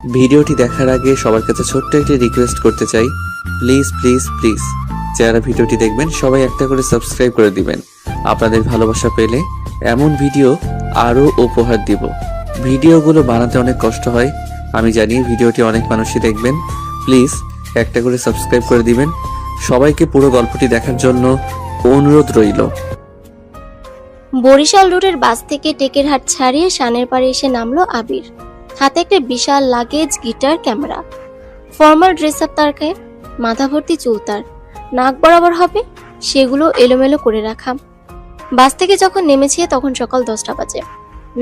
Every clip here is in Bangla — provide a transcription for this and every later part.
ভিডিওটি দেখার আগে সবার কাছে ছোট্ট একটি রিকোয়েস্ট করতে চাই, প্লিজ প্লিজ প্লিজ যারা ভিডিওটি দেখবেন সবাই একটা করে সাবস্ক্রাইব করে দিবেন। আপনাদের ভালোবাসা পেলে এমন ভিডিও আরও উপহার দিব। ভিডিওগুলো বানাতে অনেক কষ্ট হয়, আমি জানি। ভিডিওটি অনেক মানুষই দেখবেন, প্লিজ একটা করে সাবস্ক্রাইব করে দিবেন। সবাইকে পুরো গল্পটি দেখার জন্য অনুরোধ রইল। বরিশাল রোডের বাস থেকে টেকেরহাট ছাড়িয়ে শানের পাড়ে এসে নামলো আবির। হাতে একটা বিশাল luggage, guitar, camera. Formal dress up তার গায়ে, মাথা ভর্তি চুল তার, নাক বরাবর হবে সেগুলো এলোমেলো করে রাখা। বাস থেকে যখন নেমেছে তখন সকাল 10টা বাজে।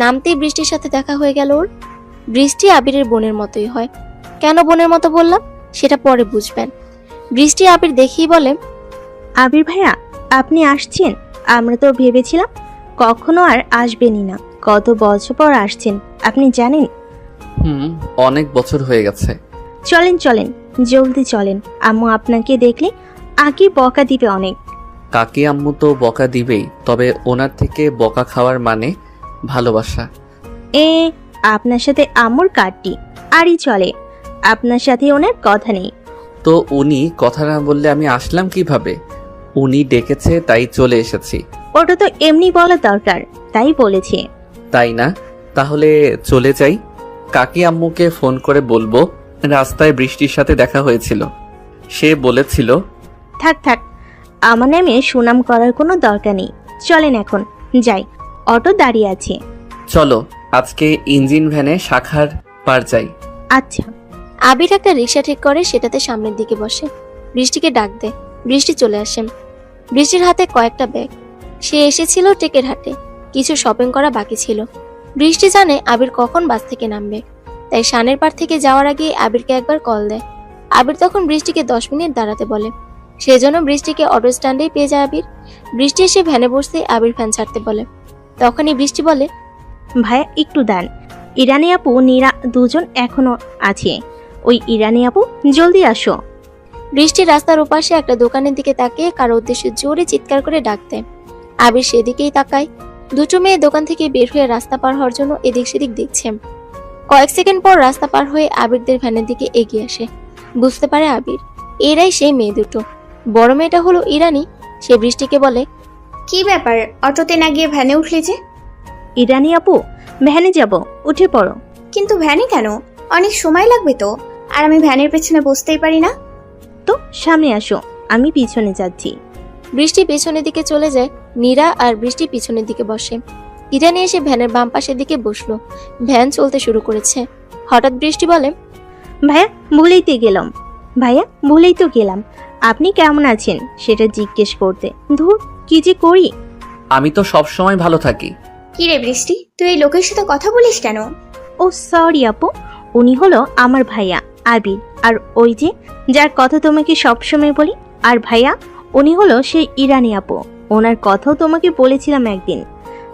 নামতেই বৃষ্টির সাথে দেখা হয়ে গেল ওর। বৃষ্টি আবিরের বোনের মতোই হয়। কেন বোনের মতো বললাম সেটা পরে বুঝবেন। বৃষ্টি আবির দেখেই বলে, আবির ভাইয়া, আপনি আসছেন? আমরা তো ভেবেছিলাম কখনো আর আসবেনই না। কত বছর পর আসছেন আপনি জানেন? অনেক বছর হয়ে গেছে। চলেন চলেন, জলদি চলেন। আম্মু আপনাকে দেখলে আগে বকা দিবে অনেক। কাকি আম্মু তো বকা দিবেই, তবে ওনার থেকে বকা খাওয়ার মানে ভালোবাসা। আপনার সাথে আম্মুর কাটটি আরই চলে, আপনার সাথে ওনার কথা নেই। তো উনি কথা না বললে আমি আসলাম কিভাবে? উনি ডেকেছে তাই চলে এসেছি। ওটা তো এমনি বলা দরকার, তাই বলেছে। তাই না? তাহলে চলে যাই। কাকি আম্মুকে ফোন করে বলবো রাস্তায় বৃষ্টির সাথে দেখা হয়েছিল। সে বলেছিল, থাক থাক, আমার নামে সুনাম করার কোনো দরকার নেই। চলেন এখন যাই, অটো দাঁড়িয়ে আছে। চলো আজকে ইঞ্জিন ভ্যানে শাখার পার যাই। আচ্ছা। আবির একটা রিক্সা ঠিক করে সেটাতে সামনের দিকে বসে। বৃষ্টিকে ডাক দেয়। বৃষ্টি চলে আসে। বৃষ্টির হাতে কয়েকটা ব্যাগ। সে এসেছিল টেকেরহাটে, কিছু শপিং করা বাকি ছিল। বৃষ্টি জানে আবির কখন বাস থেকে নামবে, তাই শানের পাড় থেকে যাওয়ার আগে আবিরকে একবার কল দেয়। আবির তখন বৃষ্টিকে 10 মিনিট দাঁড়াতে বলে। সেজন্য বৃষ্টিকে অটো স্ট্যান্ডেই পেয়ে যায় আবির। বৃষ্টি এসে ভ্যানে বসতে আবির ফ্যান ছাড়তে বলে। তখনই বৃষ্টি বলে, ভাইয়া একটু দান, ইরানি আপু নীরা দুজন এখনো আছে। ওই ইরানি আপু জলদি আসো। বৃষ্টি রাস্তার ওপাশে একটা দোকানের দিকে তাকিয়ে কারো উদ্দেশ্যে জোরে চিৎকার করে ডাক দেয়। আবির সেদিকেই তাকায়। দুটো মেয়ে দোকান থেকে বের হয়ে রাস্তা পার হওয়ার জন্য এদিক সেদিক দেখছে। কয়েক সেকেন্ড পর রাস্তা পার হয়ে আবিরদের ভ্যানের দিকে এগিয়ে আসে। বুঝতে পারে আবির এরাই সেই মেয়ে দুটো। বড় মেয়েটা হলো ইরানি। সে বৃষ্টিকে বলে, কি ব্যাপার, অটোতে না গিয়ে ভ্যানে উঠলে যে? ইরানি আপু, ভ্যানে যাব, উঠে পড়ো। কিন্তু ভ্যানে কেন? অনেক সময় লাগবে তো। আর আমি ভ্যানের পেছনে বসতেই পারি না। তো সামনে আসো, আমি পিছনে যাচ্ছি। বৃষ্টি পেছনের দিকে চলে যায়। নীরা আর বৃষ্টি পিছনের দিকে বসে। ইরানি এসে ভ্যানের বাম পাশের দিকে বসলো। ভ্যান চলতে শুরু করেছে। হঠাৎ বৃষ্টি বলে, ভাইয়া ভুলেইতে গেলাম। ভাইয়া ভুলেই তো গেলাম, আপনি কেমন আছেন সেটা জিজ্ঞেস করতে। ধুর, কি যে করি। আমি তো সব সময় ভালো থাকি। কি রে বৃষ্টি, তুই এই লোকের সাথে কথা বলিস কেন? ও সরি আপু, উনি হলো আমার ভাইয়া আবির। আর ওই যে যার কথা তোমাকে সবসময় বলি, আর ভাইয়া উনি হলো সেই ইরানি আপু। ওনার কথাও তোমাকে বলেছিলাম একদিন,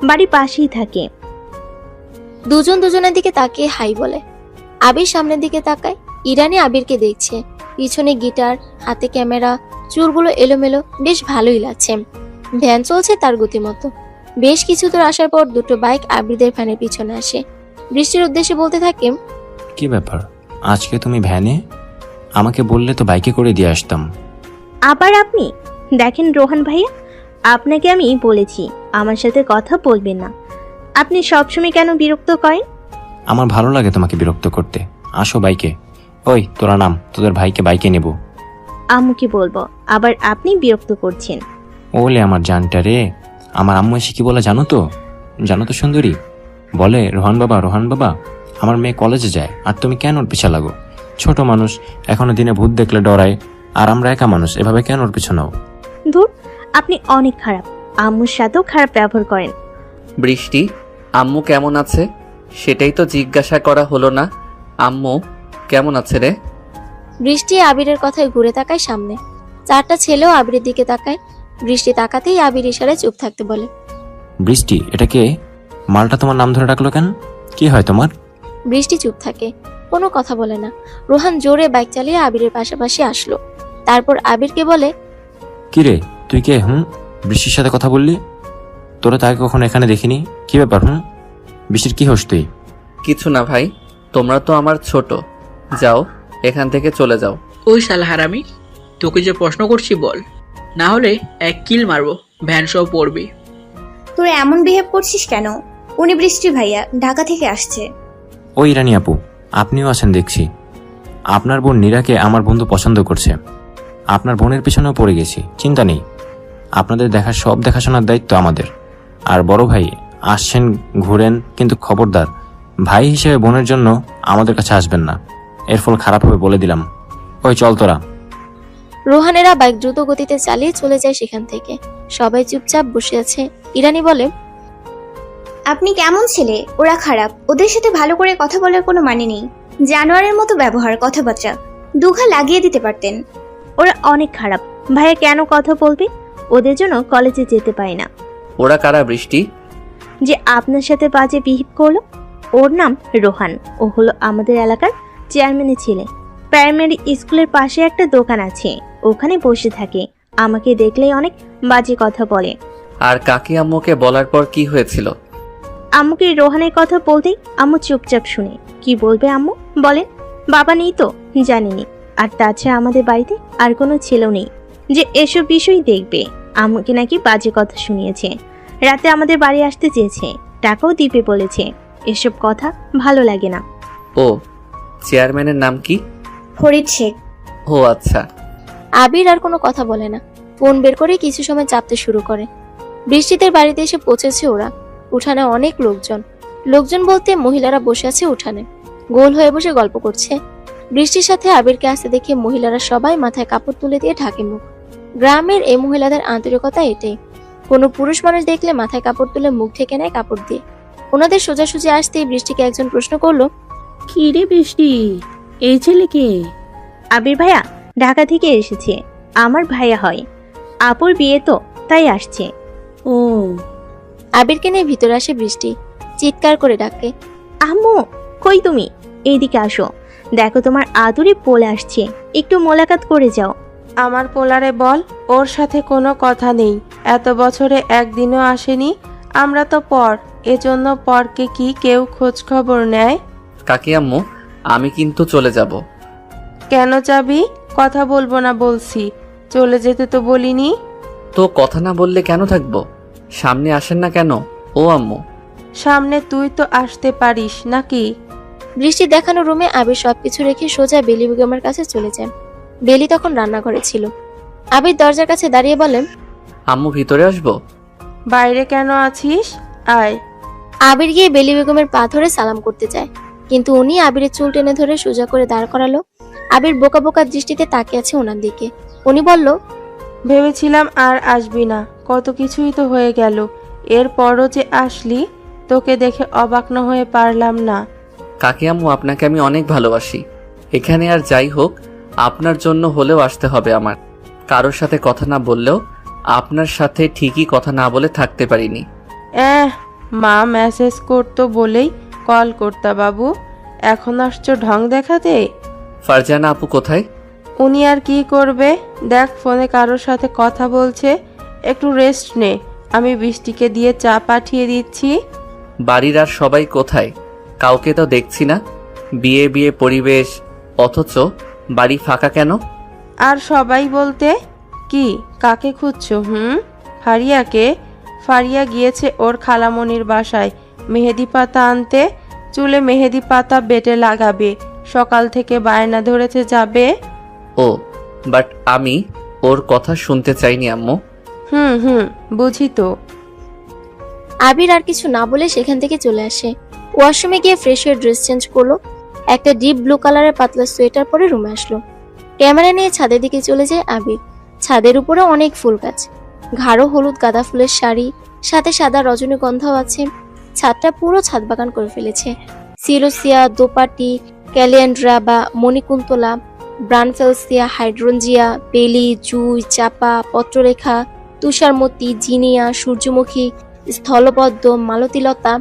বাড়ি পাশেই থাকে। দুজন দুজনের দিকে তাকিয়ে হাই বলে। আবির সামনের দিকে তাকায়। ইরানি আবিরকে দেখছে। পিছনে গিটার, হাতে ক্যামেরা, চুলগুলো এলোমেলো, বেশ ভালোই লাগছে। ভ্যান চলছে তার গতিমতো। বেশ কিছু দূর আসার পর দুটো বাইক আবিরদের ভ্যানের পিছনে আসে। বৃষ্টির উদ্দেশ্যে বলতে থাকে, কি ব্যাপার, আজকে তুমি ভ্যানে? আমাকে বললে তো বাইকে করে দিয়ে আসতাম। আবার আপনি? দেখেন রোহান ভাইয়া, আপনাকে আমি বলেছি আমার সাথে কথা বলবেন না। আপনি সবসময় কেন বিরক্ত করেন? আমার ভালো লাগে তোমাকে বিরক্ত করতে। আসো বাইকে। ওই তোরা নাম, তোদের ভাইকে বাইকে নেব। আম্মুকে বলবো, আবার আপনি বিরক্ত করছেন। ওলে আমার জানটা রে। আমার আম্মু এসে কি বলে জানো তো? জানো তো সুন্দরী? বলে, রোহান বাবা, আমার মেয়ে কলেজে যায় আর তুমি কেন ওর পিছা লাগো? ছোট মানুষ, এখনো দিনে ভূত দেখলে ডরায়, আর আমরা একা মানুষ, এভাবে কেন ওর পিছু নাও? ধুর, আপনি অনেক খারাপ। আম্মুর সাথেও খারাপ ব্যবহার করেন। বৃষ্টি, আম্মু কেমন আছে সেটাই তো জিজ্ঞাসা করা হলো না। আম্মু কেমন আছে রে? বৃষ্টি আবিরের কথায় ঘুরে তাকায় সামনে। চারটা ছেলেও আবিরের দিকে তাকায়। বৃষ্টি তাকাতেই আবির ইশারায় চুপ থাকতে বলে। বৃষ্টি, এটা কে? মালটা তোমার নাম ধরে ডাকলো কেন? কি হয় তোমার? বৃষ্টি চুপ থাকে, কোনো কথা বলে না। রোহান জোরে বাইক চালিয়ে আবিরের পাশাপাশি আসলো। তারপর আবিরকে বলে, কি রে, তুই কে? বৃষ্টির সাথে কথা বললি? তোরা তাকে কখনো এখানে দেখিনি। কি ব্যাপার? বৃষ্টির কি হোস তুই? কিছু না ভাই, তোমরা তো আমার ছোট, যাও, এখান থেকে চলে যাও। ওই শালা হারামি, তোকে যে প্রশ্ন করছি বল, না হলে এক কিল মারবো, ভ্যান সহ পড়বি। তোরা এমন বিহেভ করছিস কেন? উনি বৃষ্টি ভাইয়া, ঢাকা থেকে আসছে। ওই রানী আপু, আপনিও আছেন দেখছি। আপনার বোন নীরাকে আমার বন্ধু পছন্দ করছে। আপনার বোনের পেছনেও পড়ে গেছি, চিন্তা নেই। আপনাদের সব দেখাশোনার দায়িত্ব আমাদের। আর বড় ভাই আসছেন, ঘুরেন, কিন্তু খবরদার ভাই হিসেবে বোনের জন্য আমাদের কাছে আসবেন না, এর ফল খারাপ হবে বলে দিলাম। ওই চল তোরা। রোহানেরা বাইক দ্রুত গতিতে চালিয়ে চলে যায় সেখান থেকে। সবাই চুপচাপ বসে আছে। ইরানি বলে, আপনি কেমন ছেলে? ওরা খারাপ, ওদের সাথে ভালো করে কথা বলার কোনো মানে নেই। জানোয়ারের মতো ব্যবহার, কথাবার্তা দুঘা লাগিয়ে দিতে পারতেন। ওরা অনেক খারাপ। ভাইয়া কেন কথা বলবে? ওদের জন্য কলেজে যেতে পারি না। ওরা কারা বৃষ্টি? যে আপনার সাথে বাজে বিহেভ করলো, ওর নাম রোহান। ও হলো আমাদের এলাকার চেয়ারম্যানের ছেলে। প্রাইমারি স্কুলের পাশে একটা দোকান আছে, ওখানে বসে থাকে। আমাকে দেখলেই অনেক বাজে কথা বলে। আর কাকি আম্মুকে বলার পর কি হয়েছিল? আম্মুকে রোহানের কথা বলতেই আম্মু চুপচাপ শুনে। কি বলবে আম্মু বলেন? বাবা নেই তো, জানিনি। আর তাছাড়া আমাদের বাড়িতে আর কোনো ছেলেও নেই যে এসব বিষয় দেখবে। আম্মুকে নাকি বাজে কথা শুনিয়েছে, রাতে আমাদের বাড়ি আসতে চেয়েছে, টাকাও দিবে বলেছে। এসব কথা ভালো লাগে না। ও, চেয়ারম্যানের নাম কি? ফরিদ শেখ। ও আচ্ছা। আবির আর কোনো কথা বলে না। ফোন বের করে কিছু সময় চাপতে শুরু করে। বৃষ্টিদের বাড়িতে এসে পৌঁছেছে ওরা। উঠানে অনেক লোকজন বলতে মহিলারা বসে আছে উঠানে, গোল হয়ে বসে গল্প করছে। বৃষ্টির সাথে আবিরকে আসতে দেখে মহিলারা সবাই মাথায় কাপড় তুলে দিয়ে ঢাকে মুখ। গ্রামের এই মহিলাদের আন্তরিকতা এটাই। কোনো পুরুষ মানুষ দেখলে মাথায় কাপড় তুলে মুখ ঢেকে নেয় কাপড় দিয়ে। ওনাদের সোজাসুজি আসতেই বৃষ্টিকে একজন প্রশ্ন করলো, কি রে বৃষ্টি, এই ছেলেকে? আবির ভাইয়া ঢাকা থেকে এসেছে, আমার ভাইয়া হয়। আপুর বিয়ে তো, তাই আসছে। ও, আবিরকে নিয়ে ভিতরে আসে বৃষ্টি। চিৎকার করে ডাকে, আম্মু কই তুমি? এইদিকে আসো, দেখো তোমার আদুরি পোলে আসছে, একটু মোলাকাত করে যাও। আমার পোলারে বল ওর সাথে কোনো কথা নেই, এত বছরে একদিনও আসেনি। আমরা তো পর, এজন্য পরকে কি কেউ খোঁজ খবর নেয়? কাকি আম্মু, আমি কিন্তু চলে যাব। কেন যাবি? কথা বলবো না বলছি, চলে যেতে তো বলিনি। তো কথা না বললে কেন থাকবো? সামনে আসেন না কেন? ও আম্মু, সামনে তুই তো আসতে পারিস নাকি? বৃষ্টি দেখানো রুমে আবির সবকিছু রেখে সোজা বেলি বেগমের কাছে চলে যায়। বেলি তখন রান্নাঘরে ছিল। আবির দরজার কাছে দাঁড়িয়ে বলেন, আম্মু ভিতরে আসবো? বাইরে কেন আছিস? আয়। আবির গিয়ে বেলি বেগমের পা ধরে সালাম করতে যায়, কিন্তু উনি আবিরের চুল টেনে ধরে সোজা করে দাঁড় করালো। আবির বোকা বোকা দৃষ্টিতে তাকিয়ে আছে ওনার দিকে। উনি বলল, ভেবেছিলাম আর আসবি না, কত কিছুই তো হয়ে গেল, এরপরও যে আসলি, তোকে দেখে অবাক না হয়ে পারলাম না। কাকি আম্মু, আপনাকে আমি অনেক ভালোবাসি। এখানে আর যাই হোক, আপনার জন্য হলেও আসতে হবে আমার। কারোর সাথে কথা না বললেও আপনার সাথে ঠিকই কথা না বলে থাকতে পারিনি। মা মেসেজ করতো বলেই কল করতা বাবু, এখন আসছো ঢং দেখাতে। ফারজানা আপু কোথায়? উনি আর কি করবে, দেখ ফোনে কারোর সাথে কথা বলছে, একটু রেস্ট নে। আমি বৃষ্টিকে দিয়ে চা পাঠিয়ে দিচ্ছি। বাড়ির আর সবাই কোথায়? কাউকে তো দেখছি না। বিয়ে বিয়ে পরিবেশ, অথচ বাড়ি ফাঁকা কেন? আর সবাই বলতে কি, কাকে খুঁজছো? ফারিয়াকে। ফারিয়া গিয়েছে ওর খালামণির বাসায় মেহেদি পাতা আনতে, চুলে মেহেদি পাতা বেটে লাগাবে। সকাল থেকে বায়না ধরেছে যাবে। ও, বাট আমি ওর কথা শুনতে চাইনি আম্মু। বুঝি তো। আবির আর কিছু না বলে সেখান থেকে চলে আসে। ওয়াশরুমে গিয়ে ফ্রেশ হয়ে ড্রেস চেঞ্জ করলো। একটা ডিপ ব্লু কালারের পাতলা সোয়েটার পরে রুমে আসলো। ক্যামেরা নিয়ে ছাদের দিকে চলে যায় আবির। ছাদের উপরে অনেক ফুল গাছ, গাঢ় হলুদ গাঁদা ফুলের শাড়ি, সাথে সাদা রজনীগন্ধাও আছে। ছাদটা পুরো ছাদ বাগান করে ফেলেছে। সিলোসিয়া, দোপাটি, ক্যালিয়ান্ড্রা বা মণিকুন্তলা, ব্রানফেলসিয়া, হাইড্রঞ্জিয়া, বেলি, জুই, চাপা, পত্ররেখা, তুষারমতি, জিনিয়া, সূর্যমুখী, স্থলপদ্ম, মালতীলতা,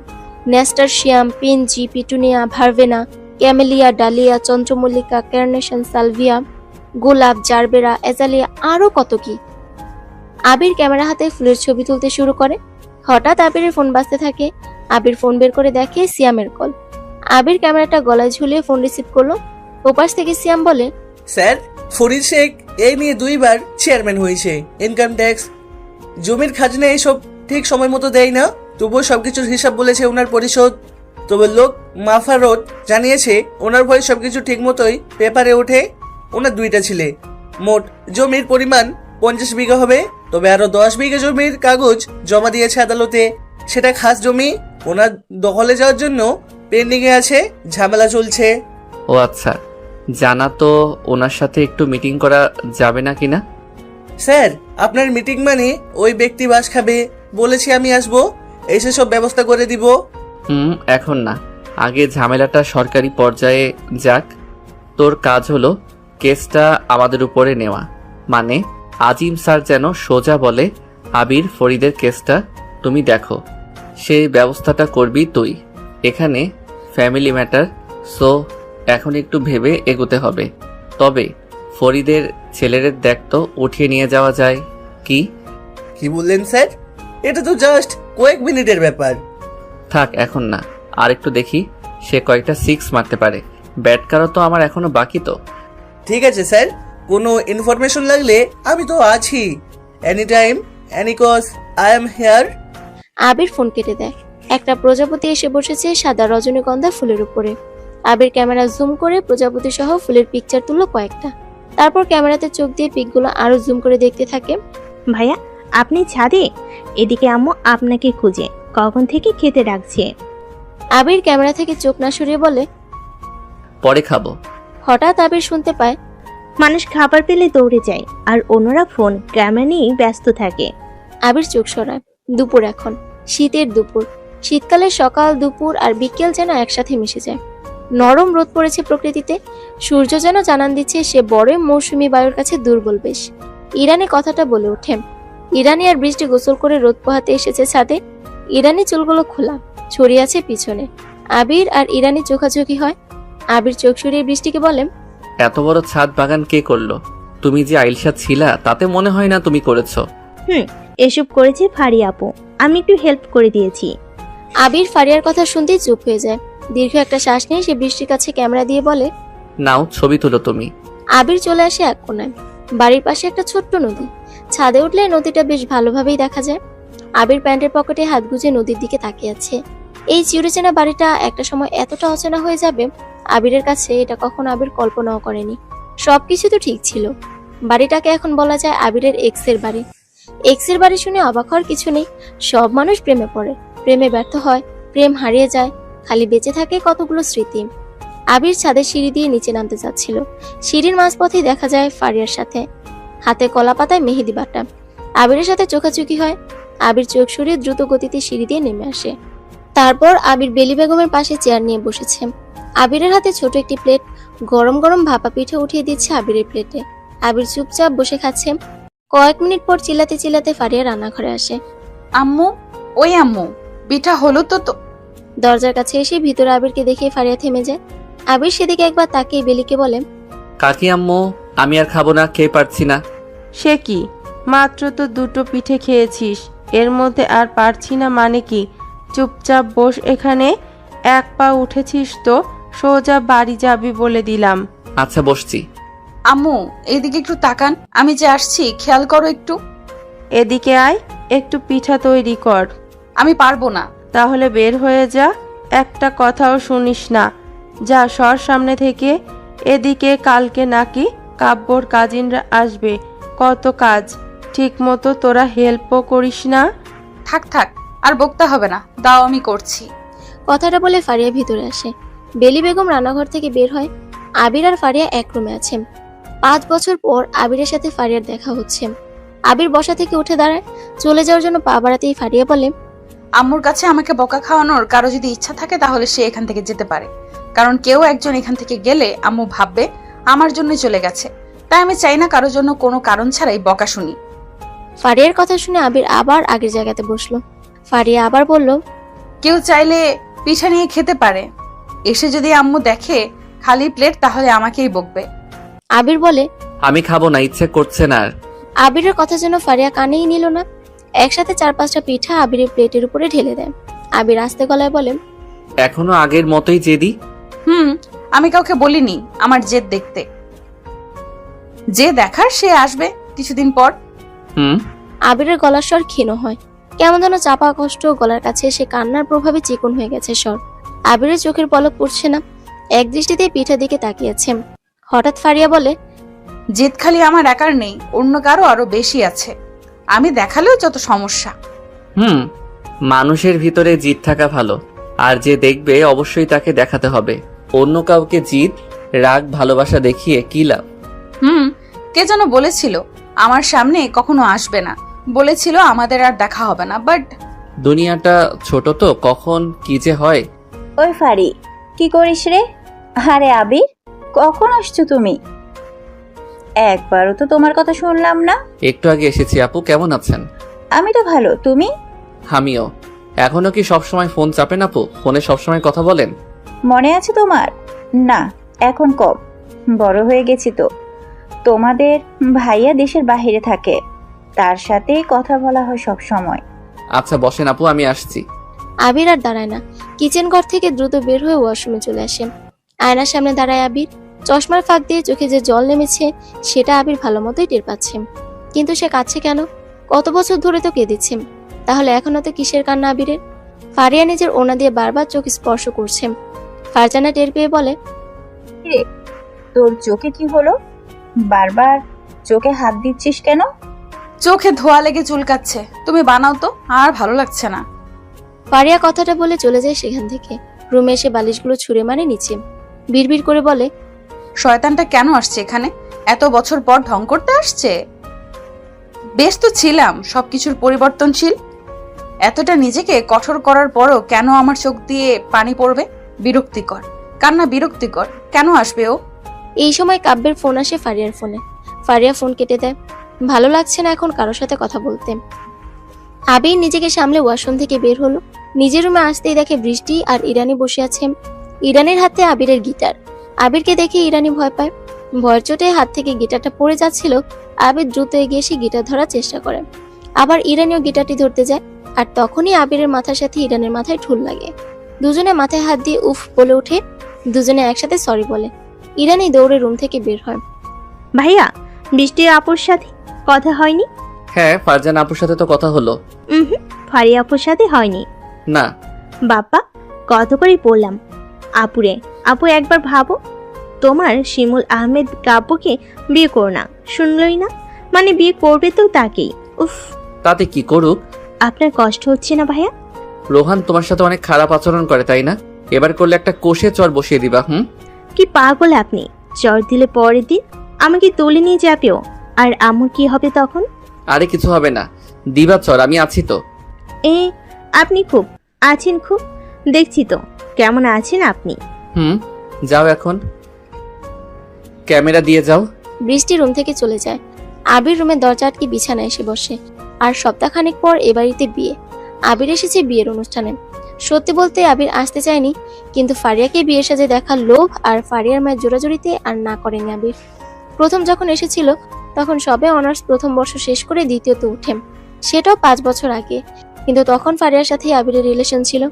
nasturtium, pansy, petunia, verbena, camellia, dahlia, চন্দ্রমল্লিকা, কার্নেশন, সালভিয়া, গোলাপ, জারবেরা, এজালিয়া, আরো কত কি। আবির ক্যামেরা হাতে ফুলের ছবি তুলতে শুরু করে। হঠাৎ আবিরের ফোন বাজতে থাকে। আবির ফোন বের করে দেখে সিয়ামের কল। আবির ক্যামেরাটা গলায় ঝুলিয়ে ফোন রিসিভ করলো। ওপাশ থেকে সিয়াম বলে, স্যার, ফরিদ শেখ এই নিয়ে 2বার চেয়ারম্যান হয়েছে। ইনকাম ট্যাক্স, জমির খাজনা এইসব ঠিক সময় মতো দেয় না, তবুও সবকিছুর হিসাব বলেছে ওনার পরিশোধ। তবে লোক মাফারত জানিয়েছে ওনার ভয়ে সবকিছু ঠিক মতোই পেপারে ওঠে। ওনার 2টা ছেলে, মোট জমির পরিমাণ 50 বিঘা হবে। তবে আরো 10 বিঘা জমির কাগজ জমা দিয়েছে আদালতে। সেটা খাস জমি, ওনার দখলে যাওয়ার জন্য পেন্ডিং এ আছে, ঝামেলা চলছে। ও আচ্ছা, জানা তো ওনার সাথে একটু মিটিং করা যাবে না কিনা? স্যার, আপনার মিটিং মানে ওই ব্যক্তি বাস খাবে, বলেছি আমি আসবো, এসে সব ব্যবস্থা করে দিব। এখন না, আগে ঝামেলাটা সরকারি পর্যায়ে যাক। তোর কাজ হলো কেসটা আমাদের উপরে নেওয়া, মানে আজিম স্যার যেন সোজা বলে আবির ফরিদের কেসটা তুমি দেখো, সেই ব্যবস্থাটা করবি তুই। এখানে ফ্যামিলি ম্যাটার, সো এখন একটু ভেবে এগোতে হবে। তবে ফরিদের ছেলেদের দেখ তো উঠিয়ে নিয়ে যাওয়া যায় কি? কি বললেন স্যার? এটা তো জাস্ট কয়েক মিনিটের ব্যাপার। থাক, এখন না, আর একটু দেখি সে কয়েকটা 6 মারতে পারে। ব্যাট কারও তো আমার এখনো বাকি তো। ঠিক আছে স্যার, কোনো ইনফরমেশন লাগলে আমি তো আছি, any time, any cause, I am here. Abir phone কেটে দেয়। একটা প্রজাপতি এসে বসেছে সাদা রজনীগন্ধা ফুলের উপরে। আবির ক্যামেরা জুম করে প্রজাপতি সহ ফুলের পিকচার তুললো কয়েকটা। তারপর ক্যামেরাতে চোখ দিয়ে পিকগুলো আরো জুম করে দেখতে থাকে। ভাইয়া, আপনি ছাদে? এদিকে আম্মু আপনাকে খুঁজে কখন থেকে খেতে ডাকছে। আবির ক্যামেরা থেকে চোখ না সরিয়ে বলে, পরে খাবো। হঠাৎ আবির শুনতে পায়, মানুষ খাবার পেলে দৌড়ে যায়, আর অন্যরা ফোন ক্যামেরা নিয়ে ব্যস্ত থাকে। আবির চোখ সরায়। দুপুর এখন, শীতের দুপুর। শীতকালে সকাল, দুপুর আর বিকেল যেন একসাথে মিশে যায়। নরম রোদ পড়েছে প্রকৃতিতে। সূর্য যেন জানান দিচ্ছে সে বড়ই মৌসুমী বায়ুর কাছে দুর্বল বেশ। ইরানি কথাটা বলে ওঠে। ইরানি আর বৃষ্টি গোসল করে রোদ পোহাতে এসেছে ছাদে। ইরানি চুলগুলো খোলা, ছড়িয়ে আছে পিছনে। আবির আর ইরানি চোখাচোখি হয়। আবির চোখ সরিয়ে বৃষ্টিকে বলে, এত বড় ছাদ বাগান কে করলো? তুমি যে আইলসা ছিলা তাতে মনে হয় না তুমি করেছো। এসব করেছে ফারিয়া আপু, আমি একটু হেল্প করে দিয়েছি। আবির ফারিয়ার কথা শুনতেই চুপ হয়ে যায়। দীর্ঘ একটা শ্বাস নিয়ে সে বৃষ্টির কাছে ক্যামেরা দিয়ে বলে, নাও ছবি তুলো তুমি। আবির চলে আসে এক কোণায়। বাড়ির পাশে একটা ছোট্ট নদী। ছাদে উঠলে নদীটা বেশ ভালোভাবেই দেখা যায়। আবির প্যান্টের পকেটে হাত গুজে নদীর দিকে তাকিয়ে আছে। এই চিরচেনা বাড়িটা একটা সময় এতটা অচেনা হয়ে যাবে আবিরের কাছে, এটা কখনো আবির কল্পনাও করেনি। সবকিছু তো ঠিক ছিল। বাড়িটাকে এখন বলা যায় আবিরের এক্সের বাড়ি। এক্সের বাড়ি শুনে অবাক হওয়ার কিছু নেই। সব মানুষ প্রেমে পড়ে, প্রেমে ব্যর্থ হয়, প্রেম হারিয়ে যায়, খালি বেঁচে থাকে কতগুলো স্মৃতি। আবির ছাদের সিঁড়ি দিয়ে নিচে নামতে যাচ্ছিল। সিঁড়ির মাঝপথেই দেখা যায় ফারিয়ার সাথে, হাতে কলা পাতায় মেহেদি বাটা। আবিরের সাথে চোখাচোখি হয়। আবির চোখ সরিয়ে দ্রুত গতিতে সিঁড়ি দিয়ে নেমে আসে। তারপর আবির বেলি বেগমের পাশে চেয়ার নিয়ে বসেছে। আবিরের হাতে ছোট একটি প্লেট, গরম গরম ভাপা পিঠে উঠিয়ে দিচ্ছে আবিরের প্লেটে। আবির চুপচাপ বসে খাচ্ছে। কয়েক মিনিট পর চিল্লাতে চিল্লাতে ফারিয়া রান্নাঘরে আসে। আম্মু, ওই আম্মু, পিঠা হলো তো? দরজার কাছে এসে ভিতরে আবিরকে দেখে ফারিয়া থেমে যায়। আবির সেদিকে একবার তাকিয়ে বেলিকে বলে, কাকি আম্মু, আমি আর খাবো না, খেয়ে পারছি না। সে কি, মাত্র তো 2টো পিঠে খেয়েছিস, এর মধ্যে আর পারছি না মানে কি? চুপচাপ বস এখানে। এক পা উঠেছিস তো সোজা বাড়ি যাবি বলে দিলাম। আচ্ছা, বসছি। আম্মু, এদিকে একটু তাকান, আমি যে আসছি খেয়াল করো একটু। এদিকে আয়, একটু পিঠা তৈরি কর। আমি পারবো না। তাহলে বের হয়ে যা, একটা কথাও শুনিস না। যা সর সামনে থেকে। এদিকে কালকে নাকি কাব্যর কাজিনরা আসবে, কত কাজ, ঠিক মতো তোরা হেল্পও করিস না। থাক থাক, আর বকতে হবে না, দাও আমি করছি। কথাটা বলে ফারিয়া ভিতরে আসে। বেলি বেগম রান্নাঘর থেকে বের হয়। আবির আর ফারিয়া এক রুমে আছে। 5 বছর পর আবিরের সাথে ফারিয়ার দেখা হচ্ছে। আবির বসা থেকে উঠে দাঁড়ায়। চলে যাওয়ার জন্য পা বাড়াতেই ফারিয়া বলে, আম্মুর কাছে আমাকে বকা খাওয়ানোর কারো যদি ইচ্ছা থাকে তাহলে সে এখান থেকে যেতে পারে, কারণ কেউ একজন এখান থেকে গেলে আম্মু ভাববে আমার জন্যই চলে গেছে। তাই আমি চাই না কারোর জন্য কোনো কারণ ছাড়াই বকা শুনি। ফারিয়ার কথা শুনে আবির আবার আগের জায়গাতে বসলো। ফারিয়া আবার বলল, কেউ চাইলে পিঠা নিয়ে খেতে পারে, এসে যদি আম্মু দেখে খালি প্লেট তাহলে আমাকেই বকবে। আবির বলে, আমি খাবো না, ইচ্ছে করছে না আর। আবিরের কথা যেন ফারিয়া কানেই নিল না। একসাথে 4-5টা পিঠা আবিরের প্লেটের উপরে ঢেলে দেয়। আবির আস্তে গলায় বলে, এখনো আগের মতোই জেদি? আমি কাউকে বলিনি আমার জেদ দেখতে। যে দেখার সে আসবে কিছুদিন পর। হুম। আবিরের গলার স্বর ক্ষীণ হয়, কেমন যেন চাপা কষ্ট গলার কাছে এসে কান্নার প্রভাবে চিকন হয়ে গেছে স্বর। আবিরের চোখের পলক পড়ছে না, এক দৃষ্টিতে পিঠের দিকে তাকিয়েছে। হঠাৎ ফারিয়া বলে, জেদ খালি আমার একার নেই, অন্য কারো আরো বেশি আছে। আমি দেখালেও যত সমস্যা। হুম, মানুষের ভিতরে জিদ থাকা ভালো, আর যে দেখবে অবশ্যই তাকে দেখাতে হবে। অন্য কাউকে জিদ, রাগ, ভালোবাসা দেখিয়ে কি লাভ? কে যেন বলেছিল আমার সামনে কখনো আসবে না, বলেছিল আমাদের আর দেখা হবে না, বাট দুনিয়াটা ছোট তো, কখন কি যে হয়। ওই ফারি, কি করিস রে? আরে আবির, কখন আসছো তুমি? একবারও তো তোমার কথা শুনলাম না। একটু আগে এসেছি। আপু কেমন আছেন? আমি তো ভালো, তুমি? আমিও। এখনো কি সবসময় ফোন চাপেন আপু? ফোনে সবসময় কথা বলেন? মনে আছে তোমার? না, এখন কম, বড় হয়ে গেছি তো। তোমাদের ভাইয়া দেশের বাইরে থাকে, তার সাথেই কথা বলা হয় সব সময়। আচ্ছা বসেন আপু, আমি আসছি। আবির আর দাঁড়ায় না, কিচেন ঘর থেকে দ্রুত বের হয়ে ওয়াশরুমে চলে আসে। আয়নার সামনে দাঁড়ায় আবির। চশমার ফাঁক দিয়ে চোখে যে জল নেমেছে সেটা আবির ভালো মতোই টের পাচ্ছে, কিন্তু সে কাঁদছে কেন? কত বছর ধরে তো কেঁদেছে, তাহলে এখনো তো কিসের কান্না আবিরের? ফারিয়া নিজের ওনা দিয়ে বারবার চোখ স্পর্শ করছে। ফারজানা টের পেয়ে বলে, তোর চোখে কি হলো? বারবার চোখে হাত দিচ্ছিস কেন? চোখে ধোয়া লেগে চুলকাচ্ছে, তুমি বানাও তো, আর ভালো লাগছে না। ফারিয়া কথাটা বলে চলে যায় সেখান থেকে। রুমে এসে বালিশগুলো ছুঁড়ে মারে নিচে, বিড়বিড় করে বলে, শয়তানটা কেন আসছে এখানে? এত বছর পর ঢং করতে আসছে? বেশ তো ছিলাম সবকিছুর পরিবর্তনশীল। এতটা নিজেকে কঠোর করার পরও কেন আমার চোখ দিয়ে পানি পড়বে? বিরক্তিকর, কান্না বিরক্তিকর। কেন আসবে ও? এই সময় কাব্যের ফোন আসে ফারিয়ার ফোনে। ফারিয়া ফোন কেটে দেয়, ভালো লাগছে না এখন কারোর সাথে কথা বলতে। আবির নিজেকে সামলে ওয়াশরুম থেকে বের হলো। নিজের রুমে আসতেই দেখে বৃষ্টি আর ইরানি বসে আছে। ইরানির হাতে আবিরের গিটার। আবিরকে দেখে ইরানি ভয় পায়। ভয়ের চোটে হাত থেকে গিটারটা পড়ে যাচ্ছিল। আবির দ্রুত এগিয়ে এসে গিটার ধরার চেষ্টা করে, আবার ইরানিও গিটারটি ধরতে যায়। আর তখনই আবিরের মাথার সাথে ইরানের মাথায় ঠুল লাগে। দুজনে মাথায় হাত দিয়ে উফ বলে ওঠে। দুজনে একসাথে সরি বলে। ইরানি দৌড়ে রুম থেকে বের হয়। ভাইয়া, বৃষ্টির আপুর সাথে কথা হয়নি? হ্যাঁ, ফারজান আপুর সাথে তো কথা হলো। ফারিয়া আপুর সাথে হয়নি? না। বাবা, কত করে বললাম আপুরে। আপু একবার ভাবো, তোমার শিমুল আহমেদ কাব্যকে বিয়ে করো না, শুনলই না? মানে বিয়ে করবে তো তাকেই। উফ, তাতে কি করুক? আপনার কষ্ট হচ্ছে না ভাইয়া? রোহান তোমার সাথে অনেক খারাপ আচরণ করে, তাই না? এবার করলে একটা কোষে চর বসিয়ে দিবা। কি পাগল আপনি? চর দিলে পরের দিন আমাকে তুলে নিয়ে যাবেও, আর আমুর কি হবে তখন? আরে কিছু হবে না, দিবা চর, আমি আছি তো। আপনি খুব আছেন, খুব দেখছি তো কেমন আছেন আপনি। যাও এখন, ক্যামেরা দিয়ে যাও। বৃষ্টি রুম থেকে চলে যায়। আবির রুমের দরজা আটকে বিছানায় এসে বসে। আর সপ্তাহখানেক পর এ বাড়িতে বিয়ে। আবির এসেছে বিয়ের অনুষ্ঠানে। সত্যি বলতে আবির আসতে চায়নি, কিন্তু ফারিয়াকে বিয়ের সাজে দেখার লোভ আর ফারিয়ার মায়ের জোরাজোরিতে আর না করেনি আবির। প্রথম যখন এসেছিল তখন সবে অনার্স প্রথম বর্ষ শেষ করে দ্বিতীয়তে উঠে, সেটাও 5 বছর আগে। কিন্তু তখন ফারিয়ার সাথে আবিরের রিলেশন ছিল।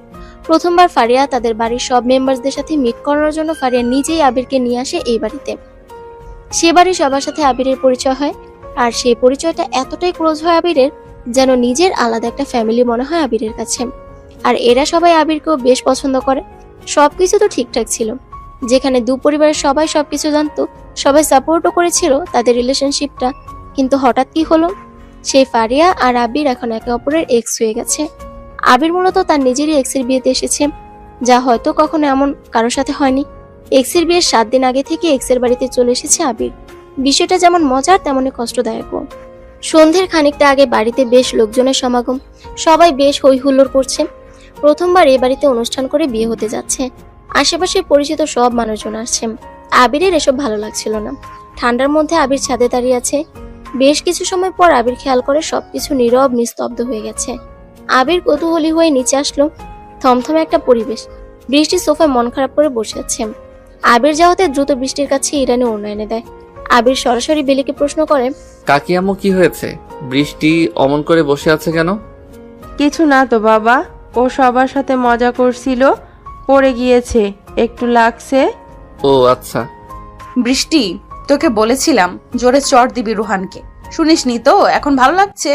প্রথমবার ফারিয়া তাদের বাড়ির সব মেম্বারসদের সাথে মিট করানোর জন্য ফারিয়া নিজেই আবিরকে নিয়ে আসে এই বাড়িতে। সে বাড়ির সবার সাথে আবিরের পরিচয় হয়, আর সেই পরিচয়টা এতটাই ক্লোজ হয় আবিরের, যেন নিজের আলাদা একটা ফ্যামিলি মনে হয় আবিরের কাছে। আর এরা সবাই আবিরকেও বেশ পছন্দ করে। সবকিছু তো ঠিকঠাক ছিল, যেখানে দু পরিবারের সবাই সবকিছু জানতো, সবাই সাপোর্টও করেছিল তাদের রিলেশনশিপটা। কিন্তু হঠাৎ কি হলো, সেই ফারিয়া আর আবির এখন একে অপরের এক্স হয়ে গেছে। আবির মূলত তার নিজেরই এক্সের বিয়েতে এসেছে, যা হয়তো কখনো এমন কারোর সাথে হয়নি। এক্সের বিয়ের 7 দিন আগে থেকে এক্সের বাড়িতে চলে এসেছে আবির। বিষয়টা যেমন মজার তেমনই কষ্টদায়কও। সন্ধ্যের খানিকটা আগে বাড়িতে বেশ লোকজনের সমাগম, সবাই বেশ হই হুল্লোড় করছে। প্রথমবার এই বাড়িতে অনুষ্ঠান করে বিয়ে হতে যাচ্ছে। আশেপাশে পরিচিত সব মানুষজন আসছে। আবিরের এসব ভালো লাগছিল না। ঠান্ডার মধ্যে আবির ছাদে দাঁড়িয়ে আছে। বেশ কিছু সময় পর আবির খেয়াল করে সবকিছু নীরব নিস্তব্ধ হয়ে গেছে। আবির কৌতূহলী হয়ে নিচে আসলো। থমথমে একটা পরিবেশ। বৃষ্টি সোফায় মন খারাপ করে বসে আছে। আবির যাওয়াতে দ্রুত বৃষ্টির কাছে ইরানি ওড়না এনে দেয়। আবির সরাসরি বেলিকে প্রশ্ন করে, কাকি আম্মু কি হয়েছে? বৃষ্টি অমন করে বসে আছে কেন? কিছু না তো বাবা, ও সবার সাথে মজা করছিল, পড়ে গিয়েছে, একটু লাগছে। ও আচ্ছা। বৃষ্টি, তোকে বলেছিলাম জোরে চড় দিবি রুহানকে, শুনিসনি তো? এখন ভালো লাগছে?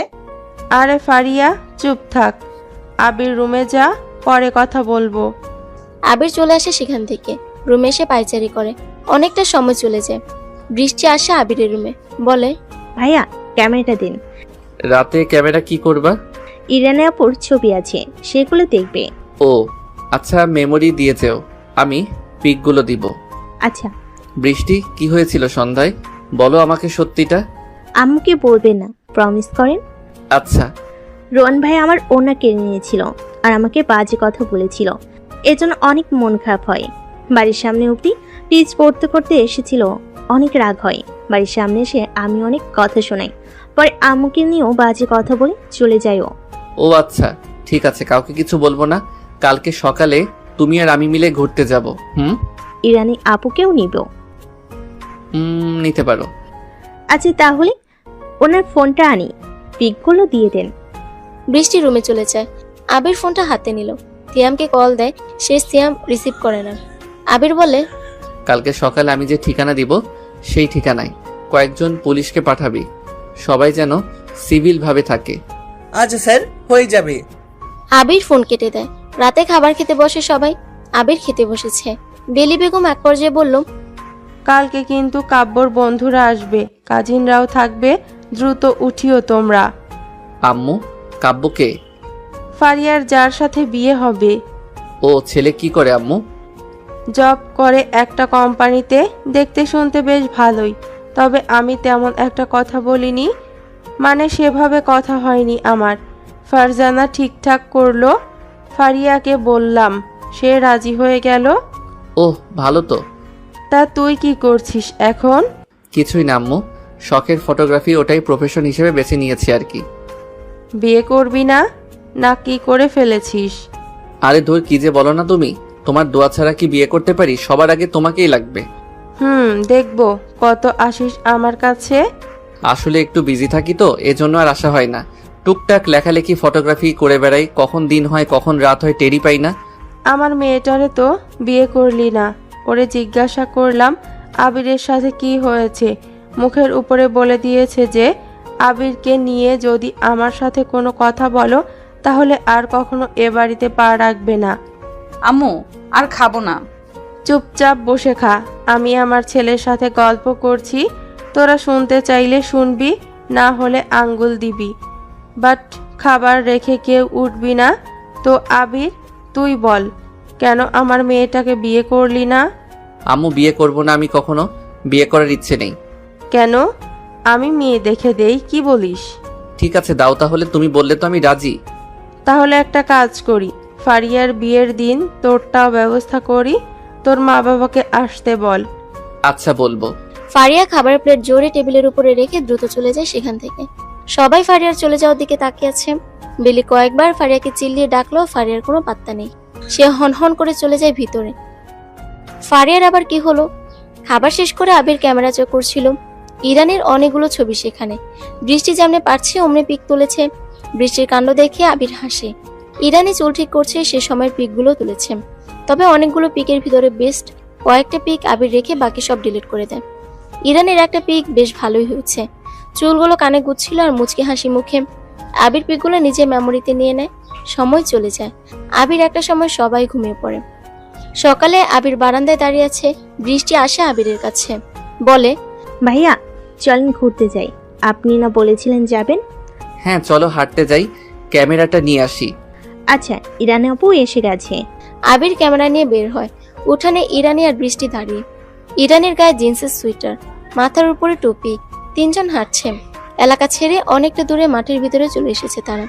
আরে ফারিয়া, চুপ থাক। আবির রুমে যা, পরে কথা বলবো। আবির চলে আসে সেখান থেকে, রুমে এসে পায়চারি করে। অনেকটা সময় চলে যায়। বৃষ্টি আসে আবিরের রুমে, বলে, ভাইয়া ক্যামেরাটা দিন। রাতে ক্যামেরা কি করবা? ইরানি আপুর ছবি আছে, সেগুলো দেখবে। ও আচ্ছা, মেমোরি দিয়েছেও, আমি পিকগুলো দিব। আচ্ছা। বৃষ্টি, কি হয়েছিল সন্ধ্যায়? বলো আমাকে সত্যিটা। আম্মুকে বলবেন না, প্রমিস করেন। আচ্ছা। রোহন ভাই আমার ওনা কেড়ে নিয়েছিল আর আমাকে বাজে কথা বলেছিল, এজন্য অনেক মন খারাপ হয়। বাড়ির সামনে অবধি টিচ পড়তে করতে এসেছিল, অনেক রাগ হয়। বাড়ির সামনে এসে আমি অনেক কথা শোনাই, পরে আম্মুকে নিয়েও বাজে কথা বলে চলে যায় ও। ও আচ্ছা, ঠিক আছে, কাউকে কিছু বলবো না। কালকে সকালে তুমি আর আমি মিলে ঘুরতে যাব। ইরানি আপুকেও নিব। নিতে পারো। আচ্ছা তাহলে ওনার ফোনটা আনি, পিকগুলো দিয়ে দেন। বৃষ্টি রুমে চলে যায়। আবির ফোনটা হাতে নিল, সিয়ামকে কল দেয়, সে সিয়াম রিসিভ করে না। আবির বলে, কালকে সকালে আমি যে ঠিকানা দিব সেই ঠিকানায় কয়েকজন পুলিশকে পাঠাবি, সবাই যেন সিভিল ভাবে থাকে। আচ্ছা স্যার, হয়ে যাবে। আবির ফোন কেটে দেয়। রাতে খাবার খেতে বসে সবাই। আবির খেতে বসেছে। বেলি বেগম এক পর্যায়ে বলল, কালকে কিন্তু কাব্যর বন্ধুরা আসবে, কাজিনরাও থাকবে, দ্রুত উঠিও তোমরা। আম্মু, কাব্যকে? ফারিয়ার যার সাথে বিয়ে হবে। ও ছেলে কি করে আম্মু? জব করে একটা কোম্পানিতে, দেখতে শুনতে বেশ ভালোই, তবে আমি তেমন একটা কথা বলিনি, মানে সেভাবে কথা হয়নি আমার। ফারজানা ঠিকঠাক করলো, ফারিয়াকে বললাম, সে রাজি হয়ে গেল। ওহ ভালো তো। তা তুই কি করছিস এখন? কিছুই না আম্মু, শখের ফটোগ্রাফি, ওটাই প্রফেশন হিসেবে বেছে নিয়েছি আর কি। বিয়ে করবি না, না কি করে ফেলেছিস? আরে ধর, কি যে বলো না তুমি। তোমার দোয়া ছাড়া কি বিয়ে করতে পারি? সবার আগে তোমাকেই লাগবে। দেখবো কত আসিস আমার কাছে। আসলে একটু বিজি থাকি তো, এজন্য আর আসা হয় না। টুকটাক লেখালেখি, ফটোগ্রাফি করে বেড়াই, কখন দিন হয় কখন রাত হয় টেরই পাই না। আমার মেয়েটারে তো বিয়ে করলি না। ওরে জিজ্ঞাসা করলাম আবিরের সাথে কি হয়েছে, মুখের উপরে বলে দিয়েছে যে আবিরকে নিয়ে যদি আমার সাথে কোনো কথা বলো তাহলে আর কখনো এ বাড়িতে পা রাখবে না। আম্মু, আর খাবো না। চুপচাপ বসে খা, আমি আমার ছেলের সাথে গল্প করছি, তোরা শুনতে চাইলে শুনবি, না হলে আঙ্গুল দিবি, বাট খাবার রেখে কেউ উঠবি না। তো আবির, তুই বল, কেন আমার মেয়েটাকে বিয়ে করলি না? আম্মু, বিয়ে করব না আমি কখনো, বিয়ে করার ইচ্ছে নেই। কেন? আমি মেয়ে দেখে দেই, কি বলিস? ঠিক আছে দাও তাহলে, তুমি বললে তো আমি রাজি। তাহলে একটা কাজ করি, ফারিয়ার বিয়ের দিন তোরটাও ব্যবস্থা করি, তোর মা বাবাকে আসতে বল। আচ্ছা বলবো। ফারিয়া খাবারের প্লেট জোরে টেবিলের উপরে রেখে দ্রুত চলে যায় সেখান থেকে। সবাই ফারিয়ার চলে যাওয়ার দিকে তাকিয়ে আছে। বেলি কয়েকবার ফারিয়াকে চিল্লিয়ে ডাকলো, ফারিয়ার কোনো পাত্তা নেই। সে হনহন করে চলে যায় ভিতরে। ফারিয়ার আবার কি হলো? খাবার শেষ করে আবির ক্যামেরা চেক করছিল। ইরানের অনেকগুলো ছবি সেখানে। বৃষ্টি যেমনি পারছে অমনি পিক তুলেছে। বৃষ্টির কাণ্ড দেখে আবির হাসে। ইরানি চুল ঠিক করছে, সে সময়ের পিকগুলো তুলেছে। তবে অনেকগুলো পিকের ভিতরে বেস্ট কয়েকটা পিক আবির রেখে বাকি সব ডিলিট করে দেয়। ইরানের একটা পিক বেশ ভালোই হয়েছে, চুলগুলো কানে গুচ্ছিল আর মুচকি হাসি মুখে। আবির পিকগুলো নিজের মেমোরিতে নিয়ে নেয়। সময় চলে যায়। আবির একটা সময় সবাই ঘুমিয়ে পড়ে। সকালে আবির বারান্দায় দাঁড়িয়ে আছে। বৃষ্টি আসে আবিরের কাছে, বলে, ভাইয়া চলেন ঘুরতে যাই, আপনি না বলেছিলেন যাবেন? হ্যাঁ চলো হাঁটতে যাই, ক্যামেরাটা নিয়ে আসি। আচ্ছা, ইরানি আপু এসে গেছে। আবির ক্যামেরা নিয়ে বের হয়। উঠানে ইরানি আর বৃষ্টি দাঁড়িয়ে। ইরানির গায়ে জিন্সের সোয়েটার, মাথার উপরে টুপি। তিনজন হাঁটছে। এলাকা ছেড়ে অনেকটা দূরে মাঠের ভিতরে চলে এসেছে তারা।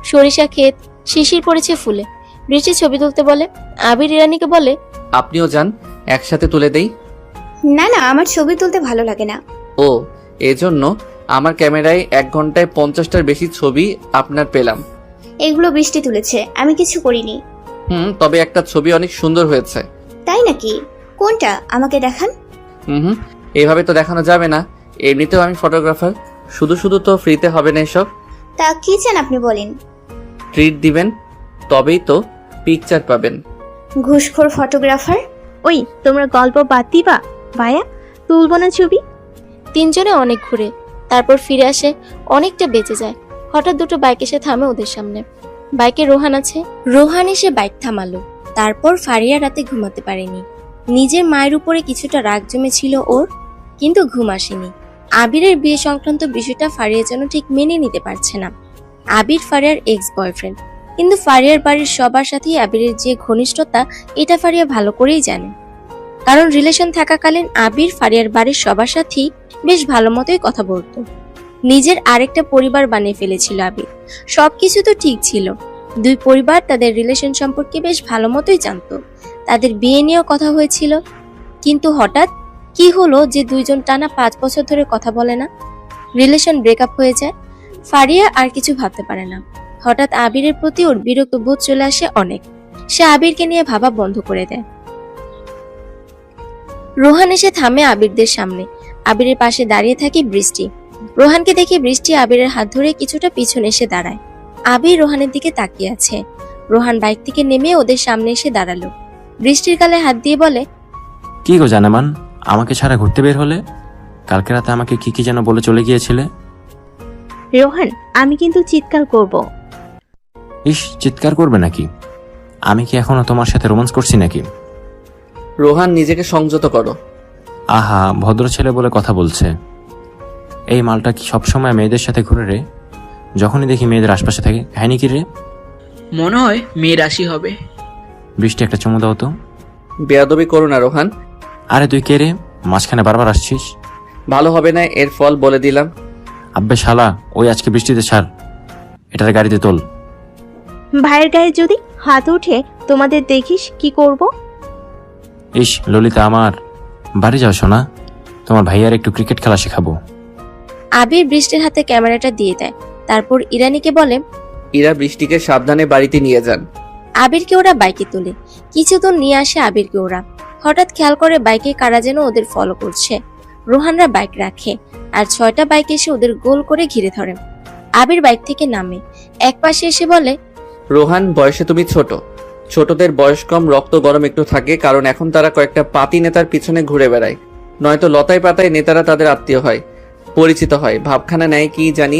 সরিষা ক্ষেত, শিশির পড়েছে ফুলে। বৃষ্টি ছবি তুলতে বলে। আবির ইরানিকে বলে, আপনিও যান, একসাথে তুলে দেই। না না, আমার ছবি তুলতে ভালো লাগে না। ও, এজন্য আমার ক্যামেরায় 1 ঘন্টায় 50টার বেশি ছবি আপনার পেলাম। এগুলো বৃষ্টি তুলেছে, আমি কিছু করিনি। তবে একটা ছবি অনেক সুন্দর হয়েছে। তাই নাকি? কোনটা আমাকে দেখান। এইভাবে তো দেখানো যাবে না, এমনিতেও আমি ফটোগ্রাফার, শুধু শুধু তো ফ্রিতে হবে না এসব। তা কি চান আপনি বলেন। ট্রিট দিবেন, তবেই তো পিকচার পাবেন। ঘুষখোর ফটোগ্রাফার। ওই তোমরা গল্প বাদ দিবা? ভাইয়া তুলবো না ছবি? তিনজনে অনেক ঘুরে তারপর ফিরে আসে, অনেকটা বেঁচে যায়। হঠাৎ দুটো বাইক এসে থামে ওদের সামনে। বাইকে রোহান আছে। রোহান এসে বাইক থামালো। তারপর ফারিয়া রাতে ঘুমাতে পারেনি। নিজের মায়ের উপরে কিছুটা রাগ জমেছিল ওর, কিন্তু ঘুম আসেনি। আবিরের বিয়ে সংক্রান্ত বিষয়টা ফারিয়া যেন ঠিক মেনে নিতে পারছে না। আবির ফারিয়ার এক্স বয়ফ্রেন্ড, কিন্তু ফারিয়ার বাড়ির সবার সাথেই আবিরের যে ঘনিষ্ঠতা এটা ফারিয়া ভালো করেই জানে। কারণ রিলেশন থাকাকালীন আবির ফারিয়ার বাড়ির সবার সাথেই বেশ ভালো মতোই কথা বলতো। নিজের আরেকটা পরিবার বানিয়ে ফেলেছিল আবির। সবকিছু তো ঠিক ছিল, দুই পরিবার তাদের রিলেশন সম্পর্কে বেশ ভালো মতোই জানতো। তাদের বিয়ে নিয়েও কথা হয়েছিল, কিন্তু হঠাৎ কি হলো যে দুইজন টানা 5 বছর ধরে কথা বলে না, রিলেশন ব্রেকআপ হয়ে যায়। ফারিয়া আর কিছু ভাবতে পারে না। হঠাৎ আবিরের প্রতি ওর বিরক্ত বোধ চলে আসে অনেক। সে আবিরকে নিয়ে ভাবা বন্ধ করে দেয়। রোহান এসে থামে আবিরদের সামনে। আবিরের পাশে দাঁড়িয়ে থাকে বৃষ্টি। রোহানকে দেখে বৃষ্টি আবিরের হাত ধরে কিছুটা পিছনে এসে দাঁড়ায়। আবির রোহানের দিকে তাকিয়ে আছে। রোহান বাইক থেকে নেমে ওদের সামনে এসে দাঁড়ালো। বৃষ্টির গালে হাত দিয়ে বলে, কি গো জানেমান, আমাকে ছাড়া ঘুরতে বের হলে? কালকে রাতে আমাকে কি কি যেন বলে চলে গিয়েছিলে? রোহান আমি কিন্তু চিৎকার করব। ইস, চিৎকার করবে নাকি? আমি কি এখনো তোমার সাথে রোমান্স করছি নাকি? রোহান নিজেকে সংযত করো। আহা, ভদ্র ছেলে বলে কথা বলছে। এই মালটা কি সবসময় মেয়েদের সাথে ঘুরে রে? যখনই দেখি মেয়েদের আশপাশে থাকে। হ্যাঁ নাকি রে? মনে হয় মেয়ে রাশি হবে। বৃষ্টি একটা চুমু দাও তো। বেয়াদবি করো না রোহান। আরে তুই কে রে? মাঝখানে বারবার আসছিস। ভালো হবে না, এর ফল বলে দিলাম। আব্বে শালা, ওই আজকে বৃষ্টিতে ছাড়, এটার গাড়িতে তোল। ভাইয়ের গায়ে যদি হাত উঠে তোমাদের দেখিস কি করব? ইস ললিতা আমার, বাড়ি যাও শোনা, তোমার ভাইয়ার একটু ক্রিকেট খেলা শেখাবো। আবির বৃষ্টির হাতে ক্যামেরাটা দিয়ে দেয়। তারপর ইরানিকে বলে, ইরা বৃষ্টিকে সাবধানে বাড়িতে নিয়ে যান। আবিরকে ওরা বাইকে তোলে। কিছু দূর নিয়ে আসে আবিরকে ওরা। হঠাৎ খেয়াল করে বাইকে কারা যেন ওদের ফলো করছে। রোহানরা বাইক রাখে আর 6টা বাইক এসে ওদের গোল করে ঘিরে ধরে। আবির বাইক থেকে নামে, এক পাশে এসে বলে, রোহান, বয়সে তুমি ছোট। ছোটদের বয়স কম, রক্ত গরম একটু থাকে, কারণ এখন তারা কয়েকটা পাতি নেতার পিছনে ঘুরে বেড়ায়। নয়তো লতায় পাতায় নেতারা তাদের আত্মীয় হয়, পরিচিত হয়, ভাবখানা নেয় কি জানি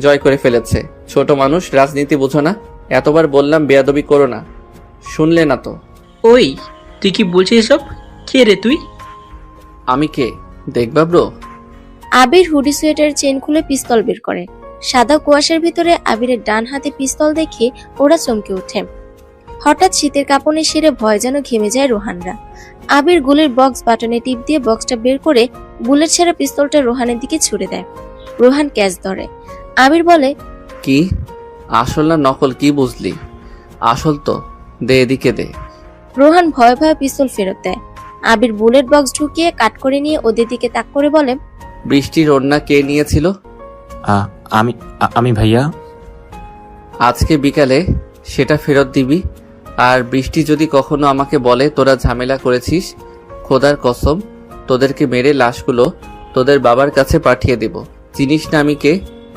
জয় করে ফেলেছে। ছোট মানুষ, রাজনীতি বুঝো না। এতবার বললাম বেয়াদবি করো না, শুনলে না তো। ওই তুই কি বলছিস এসব? কে রে তুই? আমি কে দেখবা ব্রো? আবির হুডি সোয়েটারের চেন খুলে পিস্তল বের করে। সাদা কুয়াশার ভিতরে আবিরের ডান হাতে পিস্তল দেখে ওরা চমকে ওঠে। হঠাৎ শীতের কাঁপনে সেরে ভয় যেন ঘেমে যায় রোহানরা। আবির গুলির বক্স বাটনে টিপ দিয়ে বক্সটা বের করে বুলেট ছেড়ে পিস্তলটা রোহানের দিকে ছুড়ে দেয়। রোহান ক্যাচ ধরে। আবির বলে, কি আসল না নকল, কি বুঝলি? আসল তো, দে এদিকে দে। রোহান ভয়ে ভয়ে পিস্তল ফেরত দেয়। আবির বুলেট বক্স ঢুকিয়ে কাট করে নিয়ে ওদের দিকে তাক করে বলে, বৃষ্টির ওড়না কে নিয়েছিল? আমি ভাইয়া। আজকে বিকালে সেটা ফেরত দিবি। আর বৃষ্টি যদি কখনো আমাকে বলে তোরা ঝামেলা করেছিস, খোদার কসম তোদেরকে মেরে লাশগুলো তোদের বাবার কাছে পাঠিয়ে দেব। চিনিস না আমি কে,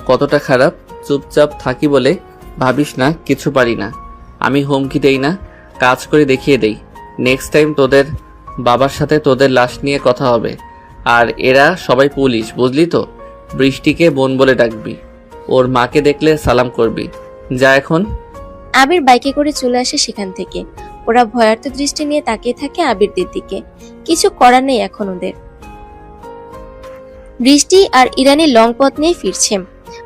কতটা খারাপ। চুপচাপ থাকি বলে ভাবিস না কিছু পারি না। আমি হুমকি দেই না, কাজ করে দেখিয়ে দেই। নেক্সট টাইম তোদের বাবার সাথে তোদের লাশ নিয়ে কথা হবে। আর এরা সবাই পুলিশ, বুঝলি তো? বৃষ্টিকে বোন বলে ডাকবি, ওর মাকে দেখলে সালাম করবি। যা এখন। আবির বাইকে করে চলে আসে সেখান থেকে। ওরা ভয়ার্থ দৃষ্টি নিয়ে তাকিয়ে থাকে আবিরদের দিকে। কিছু করার নেই এখন ওদের। বৃষ্টি আর ইরানি লং পথ নিয়ে ফিরছে।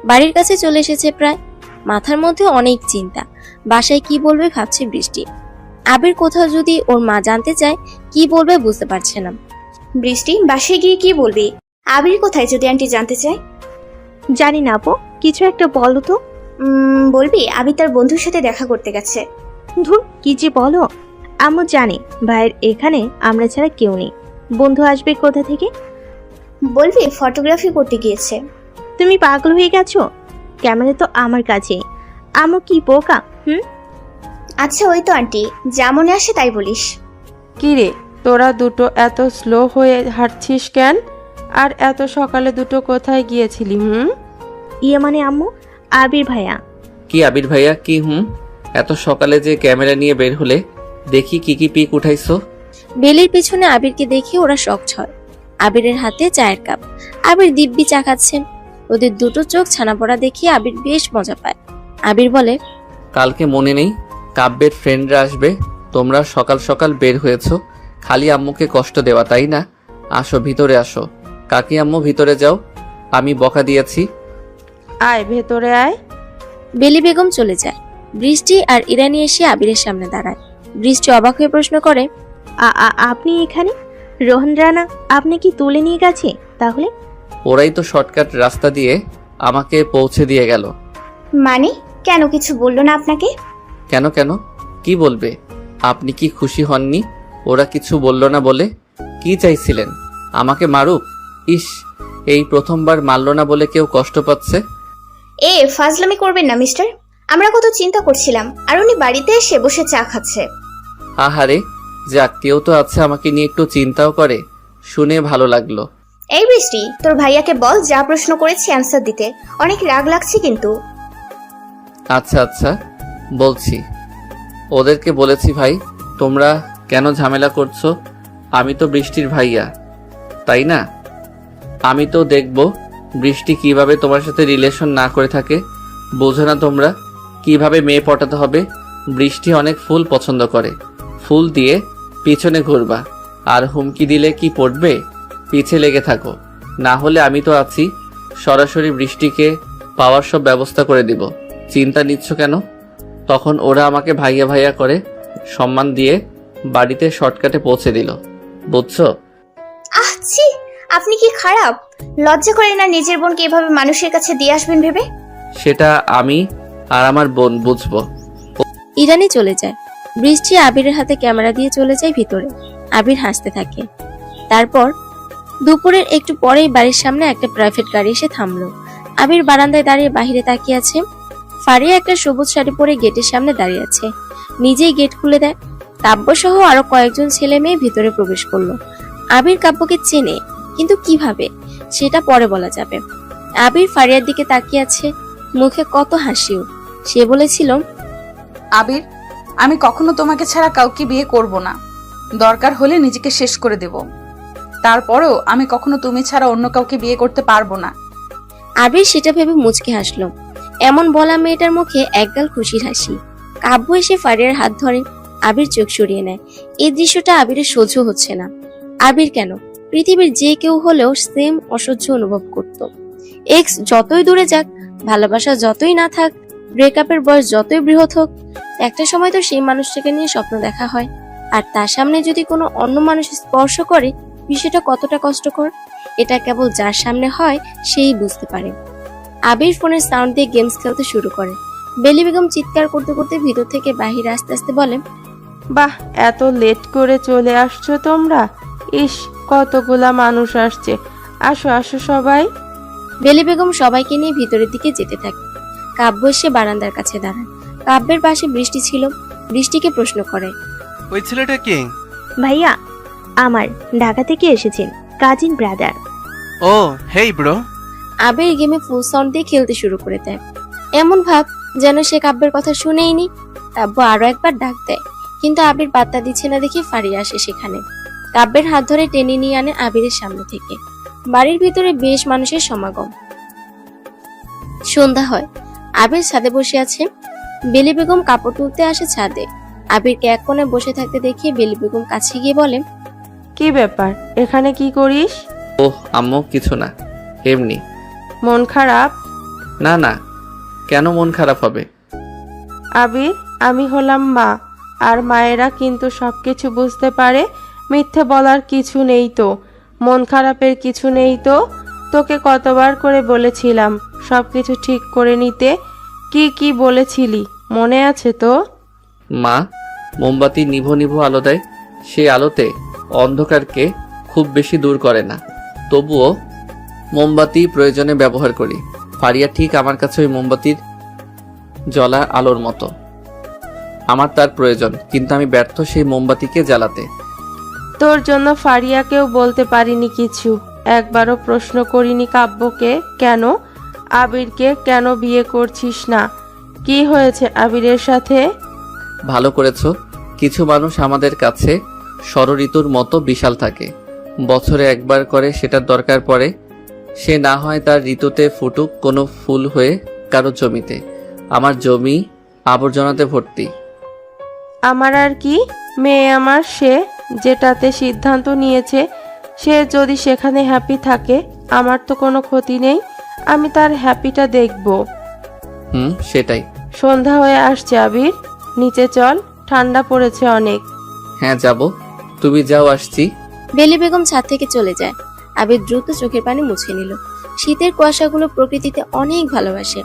বাড়ির কাছে চলে এসেছে প্রায়। মাথার মধ্যে অনেক চিন্তা। বাসায় কি বলবে ভাবছে বৃষ্টি। আবির কোথাও যদি ওর মা জানতে চায় কি বলবে বুঝতে পারছে না। বৃষ্টি, বাসায় গিয়ে কি বলবি? আবির কোথায় যদি আন্টি জানতে চায়? জানি না আপু, কিছু একটা বলো তো। বলবি আবির তার বন্ধুর সাথে দেখা করতে গেছে। ধুর, কি যে বলো। আম্মু জানে ভাইয়ের এখানে আমরা ছাড়া কেউ নেই। বন্ধু আসবে কোথা থেকে? বলবি ফটোগ্রাফি করতে গিয়েছে। তুমি পাগল হয়ে গেছো? ক্যামেরা তো আমার কাছে। আম্মু কি বোকা? আচ্ছা ওই তো আন্টি, যা মনে আসে তাই বলিস। কি রে, তোরা দুটো এত স্লো হয়ে হাঁটছিস কেন? আর এত সকালে দুটো কোথায় গিয়েছিলি? ইয়ে মানে আম্মু, আবির ভাইয়া। কি আবির ভাইয়া? কি এত সকালে যে ক্যামেরা নিয়ে বের হলে? দেখি কি কি পিক উঠাইছো। বেলির পিছনে আবিরকে দেখে ওরা শকড হয়। আবিরের হাতে চায়ের কাপ, আবির দিব্যি চা খাচ্ছে। ওদের দুটো চোখ ছানা পড়া দেখে আবির বেশ মজা পায়। আবির বলে, কালকে মনে নেই কাব্যের ফ্রেন্ডরা আসবে, তোমরা সকাল সকাল বের হয়েছো খালি আম্মুকে কষ্ট দেওয়া, তাই না? আসো ভিতরে আসো। কাকি আম্মু ভিতরে যাও, আমি বকা দিয়েছি। আয় ভেতরে আয়। বেলি বেগম চলে যায়। বৃষ্টি আর ইরানি এসে আবিরের সামনে দাঁড়ায়। বৃষ্টি অবাক হয়ে প্রশ্ন করে, আপনি এখানে? রোহন রানা আপনি কি তুলে নিয়ে গেছে তাহলে? ওরাই তো শর্টকাট রাস্তা দিয়ে আমাকে পৌঁছে দিয়ে গেল। মানে কেন, কিছু বললো না আপনাকে? কেন কেন কি বলবে? আপনি কি খুশি হননি ওরা কিছু বলল না বলে? কি চাইছিলেন আমাকে মারুক? ইস, এই প্রথমবার মারল না বলে কেউ কষ্ট পাচ্ছে। ফাজলামি করবেন না মিস্টার, আমরা কত চিন্তা করছিলাম আর উনি বাড়িতে এসে বসে চা খাচ্ছে। আহারে যাক, কেউ তো আছে আমাকে নিয়ে একটু চিন্তাও করে, শুনে ভালো লাগলো। এই বৃষ্টি, তোর ভাইয়াকে বল যা প্রশ্ন করেছি অ্যান্সার দিতে, অনেক রাগ লাগছে কিন্তু। আচ্ছা আচ্ছা বলছি। ওদেরকে বলেছি ভাই তোমরা কেন ঝামেলা করছো, আমি তো বৃষ্টির ভাইয়া, তাই না? আমি তো দেখব বৃষ্টি কিভাবে তোমার সাথে রিলেশন না করে থাকে। বোঝো না তোমরা কিভাবে মেয়ে পটাতে হবে? বৃষ্টি অনেক ফুল পছন্দ করে, ফুল দিয়ে পিছনে ঘুরবা, আর হুমকি দিলে কি পড়বে? পিছে লেগে থাকো, না হলে আমি তো আছি, সরাসরি বৃষ্টিকে পাওয়ার সব ব্যবস্থা করে দিব। চিন্তা নিচ্ছ কেন? তখন ওরা আমাকে ভাইয়া ভাইয়া করে সম্মান দিয়ে বাড়িতে শর্টকাটে পৌঁছে দিল, বুঝছো? ছি, আপনি কি খারাপ? লজ্জা করে না নিজের বোনকে এভাবে মানুষের কাছে দিয়ে আসবেন ভেবে? সেটা আমি আর আমার বোন বুঝবো। ইরানি চলে যায়। বৃষ্টি আবিরের হাতে ক্যামেরা দিয়ে চলে যায় ভিতরে। আবির হাসতে থাকে। তারপর দুপুরের একটু পরেই বাড়ির সামনে একটা প্রাইভেট গাড়ি এসে থামলো। আবির বারান্দায় দাঁড়িয়ে বাহিরে তাকিয়ে আছে। ফারিয়া একটা সবুজ শাড়ি পরে গেটের সামনে দাঁড়িয়ে আছে। নিজেই গেট খুলে দেয়। কাব্য সহ আরো কয়েকজন ছেলে মেয়ে ভিতরে প্রবেশ করলো। আবির কাব্যকে চেনে, কিন্তু কিভাবে সেটা পরে বলা যাবে। আবির ফারিয়ার দিকে তাকিয়ে আছে, মুখে কত হাসিও। সে বলেছিল, আবির, আমি কখনো তোমাকে ছাড়া কাউকে বিয়ে করব না, দরকার হলে নিজেকে শেষ করে দেব, তারপরেও আমি কখনো তুমি ছাড়া অন্য কাউকে বিয়ে করতে পারবো না। আবির সেটা ভেবে মুচকে হাসলো। এমন বলা মেয়েটার মুখে একগাল খুশির হাসি। কাব্য এসে ফারিয়ার হাত ধরে। আবির চোখ সরিয়ে নেয়। এই দৃশ্যটা আবিরের সহ্য হচ্ছে না। আবির কেন, পৃথিবীর যে কেউ হলেও সেম অসহ্য অনুভব করত। এক্স যতই দূরে যাক, ভালোবাসা যতই না থাক, ব্রেকআপের বয়স যতই বৃহৎ হোক, একটা সময় তো সেই মানুষটাকে নিয়ে স্বপ্ন দেখা হয়। আর তার সামনে যদি কোনো অন্য মানুষ স্পর্শ করে, বিষয়টা কতটা কষ্টকর, এটা কেবল যার সামনে হয় সেই বুঝতে পারে। আবির ফোনের সাউন্ড দিয়ে গেমস খেলতে শুরু করে। বেলি বেগম চিৎকার করতে করতে ভিতর থেকে বাহিরে আস্তে আস্তে বলে, বাহ, এত লেট করে চলে আসছো তোমরা? ইস, কতগুলা মানুষ আসছে, আসো আসো সবাই। বেলি বেগম সবাইকে নিয়ে ভিতরের দিকে যেতে থাকে। কাব্য এসে বারান্দার কাছে দাঁড়ায়। কাব্যের পাশে বৃষ্টি ছিল। বৃষ্টিকে প্রশ্ন করে, ওই ছেলেটা কে? ভাইয়া আমার, ঢাকা থেকে এসেছেন, কাজিন ব্রাদার। ও হেই ব্রো। আবির গেমে ফুল সাউন্ড দিয়ে খেলতে শুরু করে দেয়। এমন ভাব যেন সে কাব্যের কথা শুনেইনি। কাব্য আরো একবার ডাক দেয়, কিন্তু আবির পাত্তা দিচ্ছে না দেখে ফারিয়া আসে সেখানে। কাব্যের হাত ধরে টেনে নিয়ে আনে আবিরের সামনে থেকে। বাড়ির ভিতরে বেশ মানুষের সমাগম। সন্ধ্যা হয়। আবির ছাদে বসে আছে। বেলি বেগম কাপড় তুলতে আসে ছাদে। আবিরকে এক কোণে বসে থাকতে দেখে বেলি বেগম কাছে গিয়ে বলে, কি ব্যাপার, এখানে কি করিস? ওহ আম্মু, কিছু না, এমনি। মন খারাপ? না না, কেন মন খারাপ হবে? আবির, আমি হলাম মা, আর মায়েরা কিন্তু সবকিছু বুঝতে পারে। মিথ্যে বলার কিছু নেই তো, মন খারাপের কিছু নেই তো। তোকে কতবার করে বলেছিলাম সবকিছু ঠিক করে নিতে। কি কি বলেছিলি মনে আছে তো? মা মোমবাতি নিভো নিভো আলো দেয়, সেই আলোতে অন্ধকারকে খুব বেশি দূর করে না, তবুও মোমবাতি প্রয়োজনে ব্যবহার করি। ফারিয়া ঠিক আমার কাছে ওই মোমবাতির জ্বলা আলোর মতো। আমার তার প্রয়োজন, কিন্তু আমি ব্যর্থ সেই মোমবাতিকে জ্বালাতে। তোর জন্য ফারিয়াকেও বলতে পারিনি কিছু, একবারও প্রশ্ন করিনি কাব্যকে কেন, আবিরকে কেন বিয়ে করছিস না। কি হয়েছে আবিরের সাথে? ভালো করেছো, কিছু মানুষ আমাদের কাছে ষড়ঋতুর মতো বিশাল থাকে। বছরে একবার করে সেটার দরকার পড়ে। সে না হয় তার ঋতুতে ফুটুক কোনো ফুল হয়ে কারো জমিতে। আমার জমি আবর্জনাতে ভর্তি। আমার আর কি, মেয়ে আমার, সে যেটাতে সিদ্ধান্ত নিয়েছে সে যদি সেখানে হ্যাপি থাকে আমার তো কোনো ক্ষতি নেই। আমি তার হ্যাপিটা দেখব। সেটাই। সন্ধ্যা হয়ে আসছে আবির, নিচে চল, ঠান্ডা পড়েছে অনেক। হ্যাঁ যাব, তুমি যাও, আসছি। বেলি বেগম ছাদ থেকে চলে যায়। আবির দ্রুত চোখের পানি মুছে নিল। শীতের কুয়াশাগুলো প্রকৃতিতে অনেক ভালোবাসে।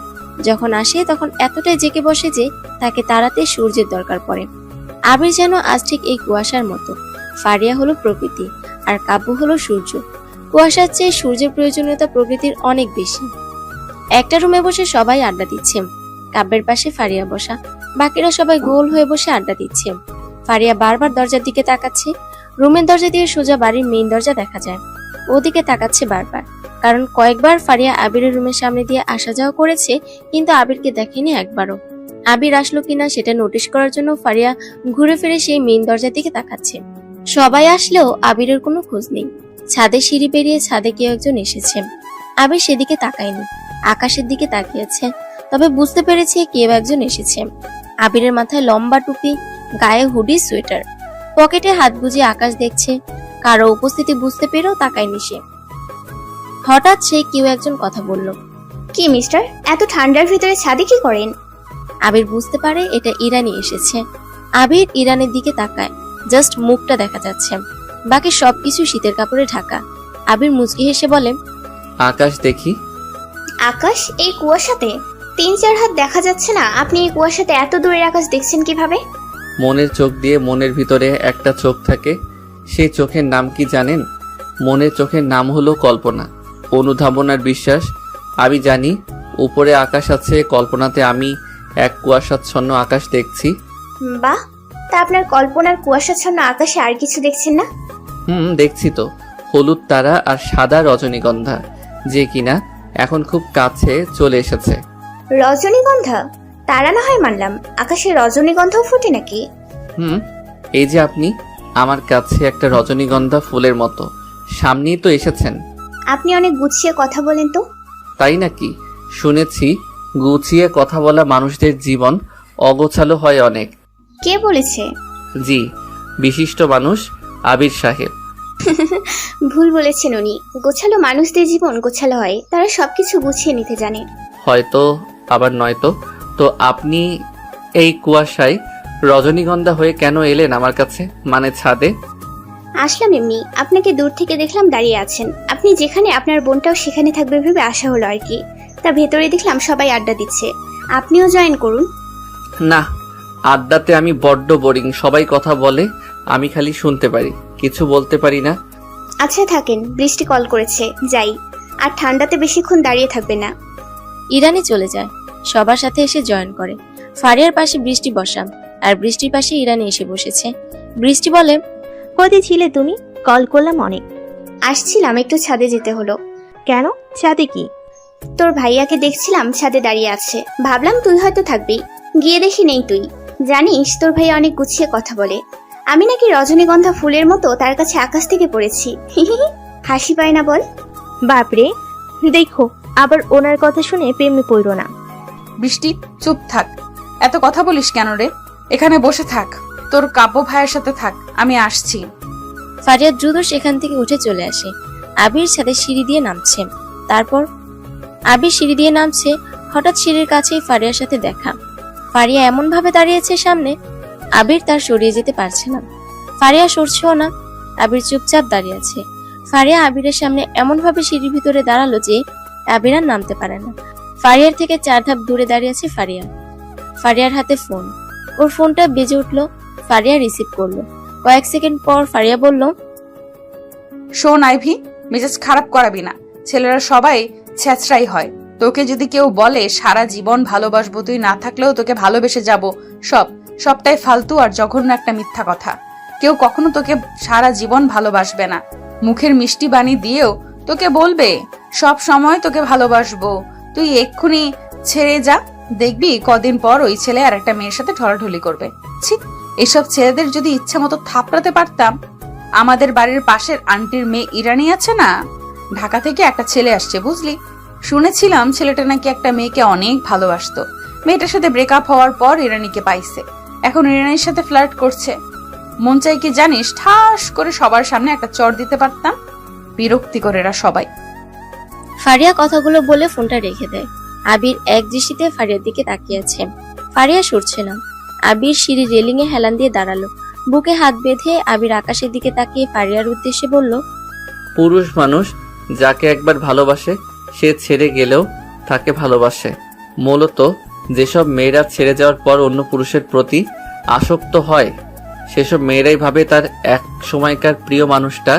যখন আসে তখন এতটাই জেগে বসে যে তাকে তাড়াতে সূর্যের দরকার পড়ে। আবির যেন আজ ঠিক এই কুয়াশার মতো। ফারিয়া হলো প্রকৃতি আর কাব্য হলো সূর্য। কুয়াশার চেয়ে সূর্যের প্রয়োজনীয়তা প্রকৃতির অনেক বেশি। একটা রুমে বসে সবাই আড্ডা দিচ্ছে। কাব্যের পাশে ফারিয়া বসা, বাকিরা সবাই গোল হয়ে বসে আড্ডা দিচ্ছে। ফারিয়া বারবার দরজার দিকে তাকাচ্ছে। রুমের দরজা দিয়ে সোজা বাড়ির মেইন দরজা দেখা যায়। ওদিকে তাকাচ্ছে বারবার, কারণ কয়েকবার ফারিয়া আবিরের রুমের সামনে দিয়ে আসা যাওয়া করেছে, কিন্তু আবিরকে দেখেনি একবারও। আবির আসলো কিনা সেটা নোটিশ করার জন্য ফারিয়া ঘুরে ফিরে সেই মেইন দরজার দিকে তাকাচ্ছে। সবাই আসলেও আবিরের কোনো খোঁজ নেই। ছাদে সিঁড়ি পেরিয়ে ছাদে কেউ একজন এসেছে। আবির সেদিকে তাকায়নি, আকাশের দিকে তাকিয়েছে। তবে বুঝতে পেরেছে কেউ একজন এসেছে। আবিরের মাথায় লম্বা টুপি, গায়ে হুডি, সোয়েটার, পকেটে হাত গুজিয়ে আকাশ দেখছে। কারো উপস্থিতি বুঝতে পেরেও তাকায়নি সে। হঠাৎ সে কেউ একজন কথা বলল। কি মিস্টার, এত ঠান্ডার ভিতরে ছাদে কি করেন? আবির বুঝতে পারে এটা ইরানি এসেছে। আবির ইরানের দিকে তাকায়, জাস্ট মুখটা দেখা যাচ্ছে, বাকি সবকিছু শীতের কাপড়ে ঢাকা। আবির মুচকি হেসে বলে, আকাশ দেখি। আকাশ? এই কুয়াশাতে 3-4 হাত দেখা যাচ্ছে না। আপনি এই কুয়াশাতে এত দূরের আকাশ দেখছেন কিভাবে? মনের চোখ দিয়ে। মনের ভিতরে একটা চোখ থাকে, সেই চোখের নাম কি জানেন? মনের চোখের নাম হলো কল্পনা, অনুধাবনার বিশ্বাস। আমি জানি উপরে আকাশ আছে, কল্পনাতে আমি এক কুয়াশাচ্ছন্ন আকাশ দেখছি। বাহ, তা আপনার কল্পনার কুয়াশাচ্ছন্ন আকাশে আর কিছু দেখছেন না? দেখছি তো, হলুদ তারা আর সাদা রজনীগন্ধা, যে কিনা এখন খুব কাছে চলে এসেছে। রজনীগন্ধা? তারা না হয় মানলাম, আকাশে রজনীগন্ধাও ফোটে নাকি? এই যে আপনি আমার কাছে একটা রজনীগন্ধা ফুলের মতো, সামনেই তো এসেছেন। আপনি অনেক গুছিয়ে কথা বলেন তো। তাই নাকি? শুনেছি গুছিয়ে কথা বলা মানুষদের জীবন অগোছালো হয় অনেক। কে বলেছে? জি, বিশিষ্ট মানুষ আবির সাহেব। ভুল বলেছেন উনি। গোছালো মানুষদের জীবন গোছালো হয়, তারা সবকিছু গুছিয়ে নিতে জানে। হয়তো, আবার নয়তো। তো আপনি এই কুয়াশায় রজনীগন্ধা হয়ে কেন এলেন আমার কাছে, মানে ছাদে? আসলাম এমনি, আপনাকে দূর থেকে দেখলাম দাঁড়িয়ে আছেন। আপনি যেখানে, আপনার বোনটাও সেখানে থাকবে ভেবে আসা হলো আর কি। তা ভেতরে দেখলাম সবাই আড্ডা দিচ্ছে, আপনিও জয়েন করুন। না, আড্ডাতে আমি বড্ড বোরিং। সবাই কথা বলে, আমি খালি শুনতে পারি, কিছু বলতে পারি না। আচ্ছা থাকেন, বৃষ্টি কল করেছে, যাই। আর ঠান্ডাতে বেশিক্ষণ দাঁড়িয়ে থাকবে না। ইরানি চলে যায়, সবার সাথে এসে জয়েন করে। ফারিয়ার পাশে বৃষ্টি বসা, আর বৃষ্টির পাশে ইরানি এসে বসেছে। বৃষ্টি বলে, কোথায় ছিলে তুমি? কল করলাম অনেক। আসছিলাম, একটু ছাদে যেতে হলো। কেন? ছাদে কি? তোর ভাইয়াকে দেখছিলাম ছাদে দাঁড়িয়ে আছে, ভাবলাম তুই হয়তো থাকবি। গিয়ে দেখি নেই তুই। জানিস তোর ভাইয়া অনেক গুছিয়ে কথা বলে। আমি নাকি রজনীগন্ধা ফুলের মতো তার কাছে আকাশ থেকে পড়েছি। হাসি পায় না বল? বাপরে, দেখো আবার ওনার কথা শুনে প্রেমে পড়ো না। বৃষ্টি চুপ থাক, এত কথা বলিস কেন রে? এখানে বসে থাক, তোর কাব্য ভাইয়ের সাথে থাক, আমি আসছি। ফারিয়া দ্রুত সেখান থেকে উঠে চলে আসে। আবির ছাদে সিঁড়ি দিয়ে নামছে। তারপর আবির সিঁড়ি দিয়ে নামছে, হঠাৎ সিঁড়ির কাছেই ফারিয়ার সাথে দেখা। ফারিয়া এমন ভাবে দাঁড়িয়েছে সামনে, আবির তার সরিয়ে যেতে পারছে না। ফারিয়া সরছেও না, আবির চুপচাপ দাঁড়িয়ে আছে। ফারিয়া আবিরের সামনে এমন ভাবে সিঁড়ির ভিতরে দাঁড়ালো যে আবির আর নামতে পারে না। ফারিয়ার থেকে 4 ধাপ দূরে দাঁড়িয়ে আছে ফারিয়া। ফারিয়ার হাতে ফোন, ওর ফোনটা বেজে উঠলো। ফারিয়া রিসিভ করলো। কয়েক সেকেন্ড পর ফারিয়া বলল, শোন আইভি, মেজাজ খারাপ করাবি না। ছেলেরা সবাই ছেঁচড়াই হয়। তোকে যদি কেউ বলে সারা জীবন ভালোবাসবো, তুই না থাকলেও তোকে ভালোবেসে যাব, সবটাই ফালতু আর জঘন্য একটা মিথ্যা কথা। কেউ কখনো তোকে সারা জীবন ভালোবাসবে না। মুখের মিষ্টি বাণী দিয়েও তোকে বলবে সব সময় তোকে ভালোবাসবো। তুই এক্ষুনি ছেড়ে যা, দেখবি কদিন পর ওই ছেলে আর একটা মেয়ের সাথে ঠলাঠলি করবে। ছি, এসব ছেলেদের যদি ইচ্ছা মতো থাপড়াতে পারতাম। আমাদের বাড়ির পাশের আন্টির মেয়ে ইরানি আছে না, ঢাকা থেকে একটা ছেলে আসছে বুঝলি। শুনেছিলাম ছেলেটা নাকি একটা মেয়েকে অনেক ভালোবাসতো। মেয়েটার সাথে ব্রেকআপ হওয়ার পর ইরানিকে পাইছে, এখন ইরানির সাথে ফ্লার্ট করছে। মন চাই কি জানিস, ঠাস করে সবার সামনে একটা চড় দিতে পারতাম। বিরক্তিকর এরা সবাই। ফারিয়া কথাগুলো বলে ফোনটা রেখে দেয়। আবির এক দৃষ্টিতে ফারিয়ার দিকে তাকিয়ে আছে। ফারিয়া সরছে না। আবির সিঁড়ি রেলিং এ হেলান দিয়ে দাঁড়ালো। বুকে হাত বেঁধে আবির আকাশের দিকে তাকিয়ে ফারিয়ার উদ্দেশ্যে বলল, পুরুষ মানুষ যাকে একবার ভালোবাসে সে ছেড়ে গেলেও তাকে ভালোবাসে। মূলত যেসব মেয়েরা ছেড়ে যাওয়ার পর অন্য পুরুষের প্রতি আসক্ত হয় সেসব মেয়েরাই ভাবে তার এক সময়কার প্রিয় মানুষটা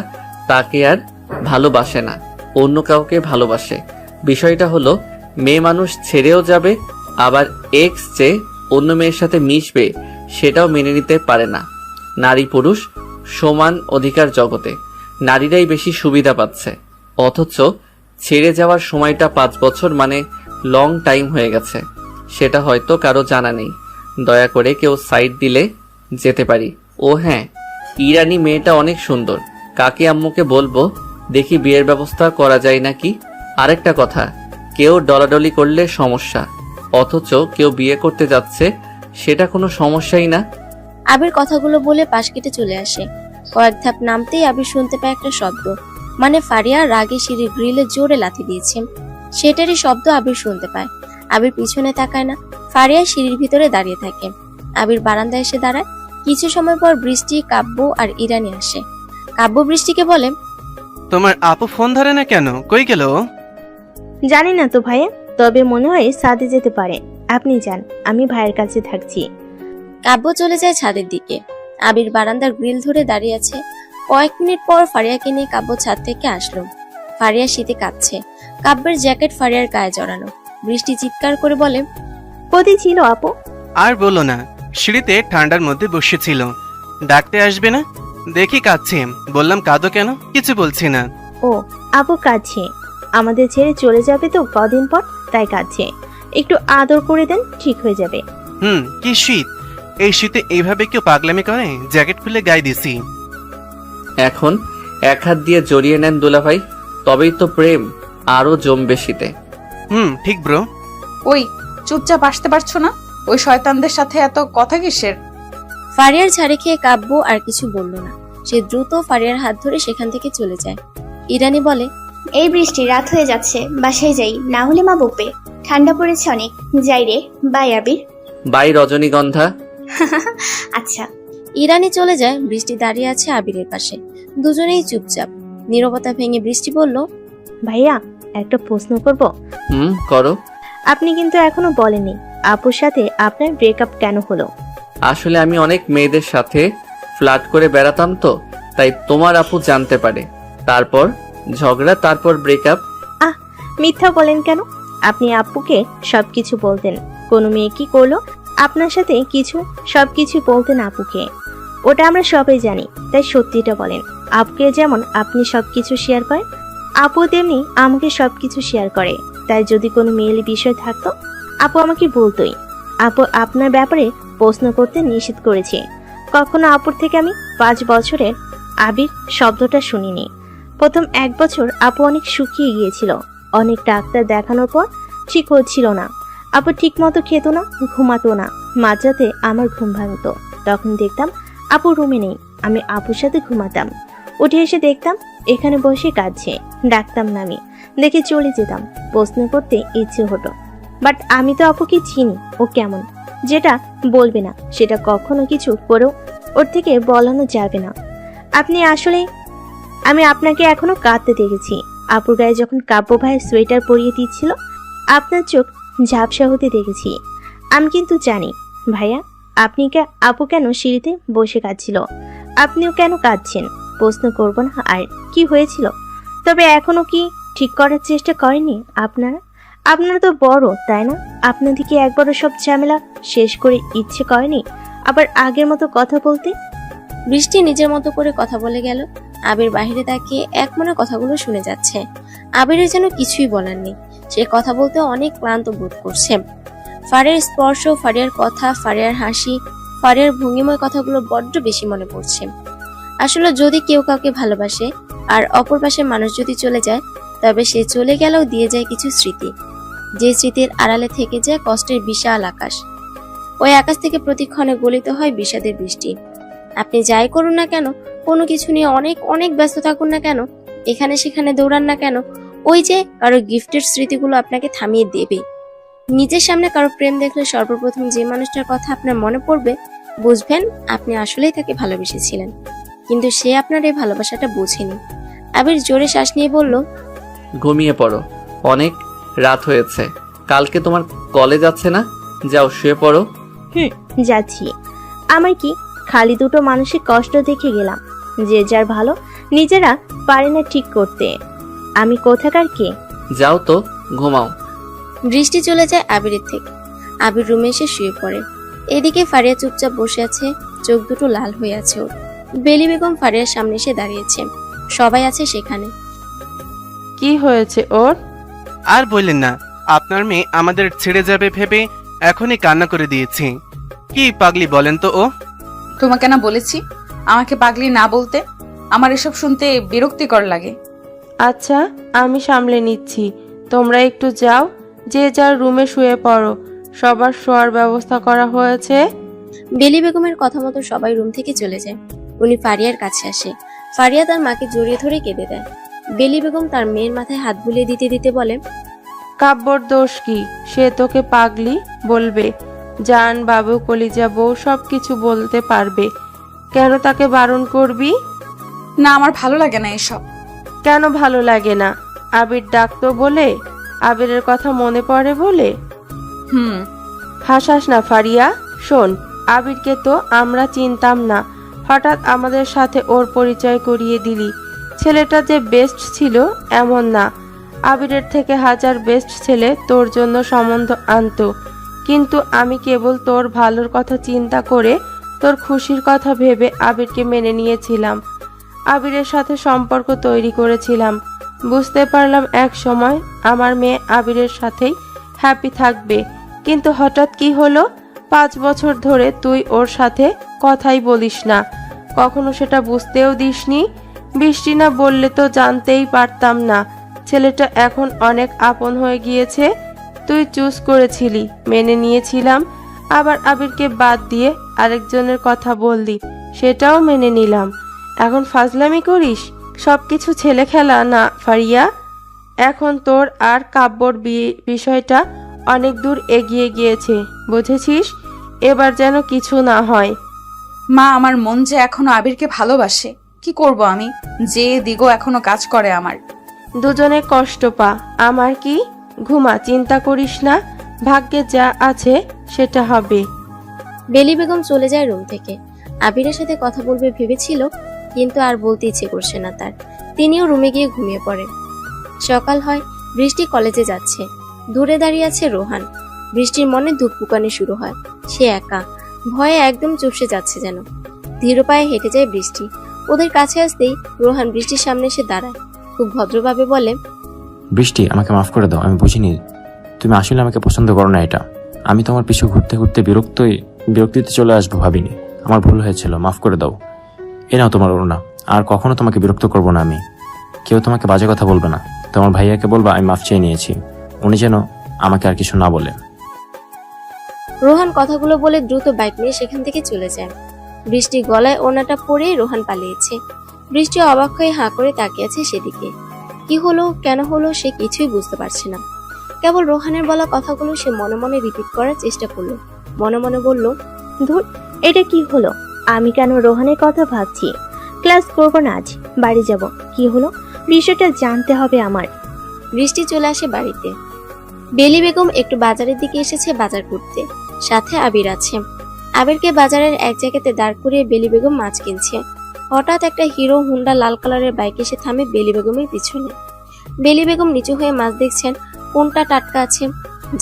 তাকে আর ভালোবাসে না, অন্য কাউকে ভালোবাসে। বিষয়টা হলো মেয়ে মানুষ ছেড়েও যাবে, আবার এক্স যে অন্য মেয়ের সাথে মিশবে সেটাও মেনে নিতে পারে না। নারী পুরুষ সমান অধিকার জগতে নারীরাই বেশি সুবিধা পাচ্ছে, অথচ ছেড়ে যাওয়ার সময়টা 5 বছর মানে লং টাইম হয়ে গেছে। সেটা হয়তো কারো জানা নেই। দয়া করে কেউ সাইড দিলে যেতে পারি। ও হ্যাঁ, ইরানি মেয়েটা অনেক সুন্দর। কাকি আম্মুকে বলবো দেখি বিয়ের ব্যবস্থা করা যায় নাকি। আরেকটা কথা, কেউ ডলাডলি করলে সমস্যা, অথচ কেউ বিয়ে করতে যাচ্ছে সেটা কোনো সমস্যাই না। আবির কথাগুলো বলে পাশ কেটে চলে আসে। কয়েক ধাপ নামতেই আবির শুনতে পায় একটা শব্দ, মানে ফারিয়া রাগে সিঁড়ির গ্রিলে জোরে লাথি দিয়েছে। সেটারই শব্দ আবির শুনতে পায়। আবির পিছনে তাকায় না। ফারিয়া সিঁড়ির ভিতরে দাঁড়িয়ে থাকে। আবির বারান্দায় এসে দাঁড়ায়। কিছু সময় পর বৃষ্টি, কাব্য আর ইরানি আসে। কাব্য বৃষ্টিকে বলে, তোমার আপু ফোন ধরে না কেন? কই গেল ও? জানি না তো ভাইয়া, তবে মনে হয় ছাদে যেতে পারে। আপনি যান, আমি ভাইয়ের কাছে থাকছি। কাব্য চলে যায় ছাদের দিকে। আবির বারান্দার গ্রিল ধরে দাঁড়িয়ে আছে। কয়েক মিনিট পর ফারিয়াকে নিয়ে কাব্য ছাদ থেকে আসলো। ফারিয়া শীতে কাঁপছে। কাব্যের জ্যাকেট ফারিয়ার গায়ে জড়ানো। বৃষ্টি চিৎকার করে বলে, কোথায় ছিল আপু? আর বলো না, সিঁড়িতে ঠান্ডার মধ্যে বসেছিল। ডাকতে আসবে না? দেখি কাঁদছে। বললাম কাঁদো কেন? কিছু বলছি না। ও, আপু কাঁদছে। আমাদের ছেড়ে চলে যাবে তো কদিন পর, তাই কাঁদছে। একটু আদর করে দেন, ঠিক হয়ে যাবে। কি শীত! এই শীতে এইভাবে কেউ পাগলামি করে? জ্যাকেট খুলে গায়ে দিছি। এখন এক হাত দিয়ে জড়িয়ে নেন দুলাভাই, তবেই তো প্রেম আরো জমবে শীতে। ঠিক ব্রো। ওই চুপচাপ আসতে পারছো না? ওই শয়তানদের সাথে এত কথা কিসের? ফারিয়ার ঝাড়ি খেয়ে কাব্য আর কিছু বলল না। সে দ্রুত ফারিয়ার হাত ধরে সেখান থেকে চলে যায়। ইরানি বলে, এই বৃষ্টি, রাত হয়ে যাচ্ছে, বাসায় যাই, না হলে মা বকবে। ঠান্ডা পড়েছে অনেক, যাই রে। By Abir. বাই রজনীগন্ধা। আচ্ছা। ইরানি চলে যায়। বৃষ্টি দাঁড়িয়ে আছে আবিরের পাশে। দুজনেই চুপচাপ। নীরবতা ভেঙে বৃষ্টি বলল, ভাইয়া, একটা প্রশ্ন করব? করো। আপনি কিন্তু এখনো বলেননি আপুর সাথে আপনার ব্রেকআপ কেন হলো। আসলে আমি অনেক মেয়েদের সাথে ফ্লার্ট করে বেড়াতাম তো, তাই তোমার আপু জানতে পারে। তারপর ঝগড়া, তারপর ব্রেকআপ। মিথ্যা বলেন কেন? আপনি আপুকে সবকিছু বলতেন। কোনো মেয়ে কি করলো আপনার সাথে কিছু, সবকিছু বলতেন আপুকে। ওটা আমরা সবাই জানি, তাই সত্যিটা বলেন। আপুকে যেমন আপনি সবকিছু শেয়ার করেন, আপু তেমনি আমাকে সবকিছু শেয়ার করে। তাই যদি কোনো মেয়েলি বিষয় থাকতো আপু আমাকে বলতোই। আপু আপনার ব্যাপারে প্রশ্ন করতে নিষেধ করেছে। কখনো আপুর থেকে আমি 5 বছরের আবির শব্দটা শুনিনি। প্রথম 1 বছর আপু অনেক শুকিয়ে গিয়েছিল। অনেক ডাক্তার দেখানোর পর ঠিক হচ্ছিল না। আপু ঠিক মতো খেত না, ঘুমাতো না। মাঝরাতে আমার ঘুম ভাঙতো। তখন দেখতাম আপু রুমে নেই। আমি আপুর সাথে ঘুমাতাম। উঠে এসে দেখতাম এখানে বসে কাঁদছে। ডাকতাম না, আমি দেখে চলে যেতাম। প্রশ্ন করতে ইচ্ছে হতো, বাট আমি তো আপুকে চিনি। ও কেমন, যেটা বলবে না সেটা কখনো কিছু করেও ওর থেকে বলানো যাবে না। আপনি আসলে, আমি আপনাকে এখনো কাঁদতে দেখেছি। আপুর গায়ে যখন কাব্য ভাইয়ের সোয়েটার পরিয়ে দিচ্ছিল, আপনার চোখ ঝাপসা হতে দেখেছি। আমি কিন্তু জানি ভাইয়া, আপনি আপু কেন সিঁড়িতে বসে কাঁদছিল। আপনিও কেন কাঁদছেন প্রশ্ন করব না। আর কি হয়েছিল, তবে এখনো কি ঠিক করার চেষ্টা করেনি আপনারা? আপনারা তো বড়, তাই না? আপনাদেরকে একবারও সব ঝামেলা শেষ করে ইচ্ছে করেনি আবার আগের মতো কথা বলতে? বৃষ্টি নিজের মতো করে কথা বলে গেল। আবির বাহিরে তাকিয়ে একমনে কথাগুলো শুনে যাচ্ছে। আবিরের যেন কিছুই বলার নেই। সে কথা বলতে অনেক ক্লান্ত বোধ করছে। ফারিয়ার স্পর্শ, ফারিয়ার কথা, ফারিয়ার হাসি, ফারিয়ার ভঙ্গিময় কথাগুলো বড্ড বেশি মনে পড়ছে। আসলে যদি কেউ কাউকে ভালোবাসে আর অপর পাশের মানুষ যদি চলে যায়, তবে সে চলে গেলেও দিয়ে যায় কিছু স্মৃতি, যে স্মৃতির আড়ালে থেকে যায় কষ্টের বিশাল আকাশ। ওই আকাশ থেকে প্রতিক্ষণে গলিত হয় বিষাদের বৃষ্টি। আপনি যাই করুন না কেন, কোনো কিছু নিয়ে অনেক অনেক ব্যস্ত থাকুন না কেন, এখানে সেখানে দৌড়ান না কেন, ওই যে কারো গিফটের স্মৃতিগুলো আপনাকে থামিয়ে দেবে। নিজের সামনে কারো প্রেম দেখলে সর্বপ্রথম যে মানুষটার কথা আপনার মনে পড়বে, বুঝবেন আপনি আসলেই তাকে ভালোবেসেছিলেন, কিন্তু সে আপনার এই ভালোবাসাটা বোঝেনি। আবির জোরে শ্বাস নিয়ে বলল, ঘুমিয়ে পড়ো, অনেক রাত হয়েছে। কালকে তোমার কলেজ আছে না? যাও শুয়ে পড়ো। যাচ্ছি। আমার কি খালি দুটো মানসিক কষ্ট দেখে গেলাম, যে যার ভালো নিজেরা পারে না ঠিক করতে। আমি কোথাকার কে? যাও তো, ঘুমাও। বৃষ্টি চলে যায় আবিরের থেকে। আবির রুমে এসে শুয়ে পড়ে। এদিকে ফারিয়া চুপচাপ বসে আছে, চোখ দুটো লাল হয়ে আছে ওর। বেলি বেগম ফারিয়ার সামনে এসে দাঁড়িয়েছে, সবাই আছে সেখানে। কি হয়েছে ওর? আর বললেন না, আপনার মেয়ে আমাদের ছেড়ে যাবে ভেবে এখনই কান্না করে দিয়েছি। কি পাগলি বলেন তো ও? তোমাকে না বলেছি আমাকে পাগলি না বলতে? আমার এসব শুনতে বিরক্তিকর লাগে। আচ্ছা, আমি সামলে নিচ্ছি। তোমরা একটু যাও, যে যার রুমে শুয়ে পড়ো। সবার শোয়ার ব্যবস্থা করা হয়েছে। বেলি বেগমের কথা মতো সবাই রুম থেকে চলে যায়। উনি ফারিয়ার কাছে আসে। ফারিয়া তার মাকে জড়িয়ে ধরে কেঁদে দেয়। বেলি বেগম তার মেয়ের মাথায় হাত বুলিয়ে দিতে দিতে বলে, কাব্যর দোষ কি? সে তোকে পাগলি বলবে। জান, বাবু, কলিজা, বউ সবকিছু বলতে পারবে। কেন তাকে বারণ করবি? না, আমার ভালো লাগে না এসব। কেন ভালো লাগে না? আবির ডাকতো বলে? আবিরের কথা মনে পড়ে বলে? হাসাস না ফারিয়া। শোন, আবিরকে তো আমরা চিনতাম না, হঠাৎ আমাদের সাথে ওর পরিচয় করিয়ে দিলি। ছেলেটা যে বেস্ট ছিল এমন না, আবিরের থেকে হাজার বেস্ট ছেলে তোর জন্য সম্বন্ধ আনতো, কিন্তু আমি কেবল তোর ভালোর কথা চিন্তা করে, তোর খুশির কথা ভেবে আবিরকে মেনে নিয়েছিলাম। আবিরের সাথে সম্পর্ক তৈরি করেছিলাম। বুঝতে পারলাম এক সময় আমার মেয়ে আবিরের সাথেই হ্যাপি থাকবে, কিন্তু হঠাৎ কি হলো? 5 বছর ধরে তুই ওর সাথে কথাই বলিস না, কখনো সেটা বুঝতেও দিসনি। বৃষ্টি না বললে তো জানতেই পারতাম না। ছেলেটা এখন অনেক আপন হয়ে গিয়েছে। তুই চুজ করেছিলি, মেনে নিয়েছিলাম। আবার আবিরকে বাদ দিয়ে আরেকজনের কথা বললি, সেটাও মেনে নিলাম। এখন ফাজলামি করিস? সবকিছু ছেলে খেলা না ফারিয়া। এখন তোর আর কাব্যর বিষয়টা অনেক দূর এগিয়ে গিয়েছে, বুঝেছিস? এবার যেন কিছু না হয়। মা, আমার মন যে এখনো আবিরকে ভালোবাসে। কি করব আমি? যে দিগো এখনো কাজ করে আমার। দুজনে কষ্ট পা, আমার কি? ঘুমা, চিন্তা করিস না। ভাগ্যে যা আছে সেটা হবে। বেলি বেগম চলে যায় রুম থেকে। আবিরের সাথে কথা বলবে ভেবেছিল, কিন্তু আর বলতে ইচ্ছে করছে না তার। তিনিও রুমে গিয়ে ঘুমিয়ে পড়ে। সকাল হয়, বৃষ্টি কলেজে যাচ্ছে। দূরে দাঁড়িয়ে আছে রোহান। বৃষ্টির মনে ধুকপুকানি শুরু হয়। সে একা, ভয়ে একদম চুপসে যাচ্ছে যেন। ধীর পায়ে হেঁটে যায় বৃষ্টি। ওদের কাছে আসতেই রোহান বৃষ্টির সামনে এসে দাঁড়ায়। খুব ভদ্রভাবে বলে, বৃষ্টি, আমাকে মাফ করে দাও, আমি বুঝিনি তুমি আসলে আমাকে পছন্দ করো না। এটা আমি তোমার পিছু ঘুরতে ঘুরতে বিরক্তিতে চলে আসবো ভাবিনি। আমার ভুল হয়েছিল, মাফ করে দাও। এ নাও তোমার ওড়না। আর কখনো তোমাকে বিরক্ত করবো না আমি। কেউ তোমাকে বাজে কথা বলবে না। তোমার ভাইয়াকে বলবা আমি মাফ চেয়ে নিয়েছি, উনি যেন আমাকে আর কিছু না বলে। রোহান কথাগুলো বলে দ্রুত বাইক নিয়ে সেখান থেকে চলে যায়। বৃষ্টি গলায় ওড়নাটা পরে রোহান পালিয়েছে। বৃষ্টি অবাক হয়ে হাঁ করে তাকিয়ে আছে সেদিকে। কি হলো, কেন হলো, সে কিছুই বুঝতে পারছে না। কেবল রোহানের বলা কথাগুলো সে মনে মনে রিপিট করার চেষ্টা করলো। মনে মনে বলল, ধুর, এটা কি হলো? আমি কেন রোহানের কথা ভাবছি? ক্লাস করবো না আজ, বাড়ি যাব। কি হলো বিষয়টা জানতে হবে আমার। বৃষ্টি চলে আসে বাড়িতে। বেলি বেগম একটু বাজারের দিকে এসেছে বাজার করতে, সাথে আবির আছে। আবিরকে বাজারের এক জায়গাতে দাঁড় করিয়ে বেলি বেগম মাছ কিনছে। হঠাৎ একটা হিরো হুন্ডা লাল কালারের বাইক এসে থামে বেলি বেগমের পিছনে। বেলি বেগম নিচু হয়ে মাছ দেখছেন, কোনটা টাটকা আছে,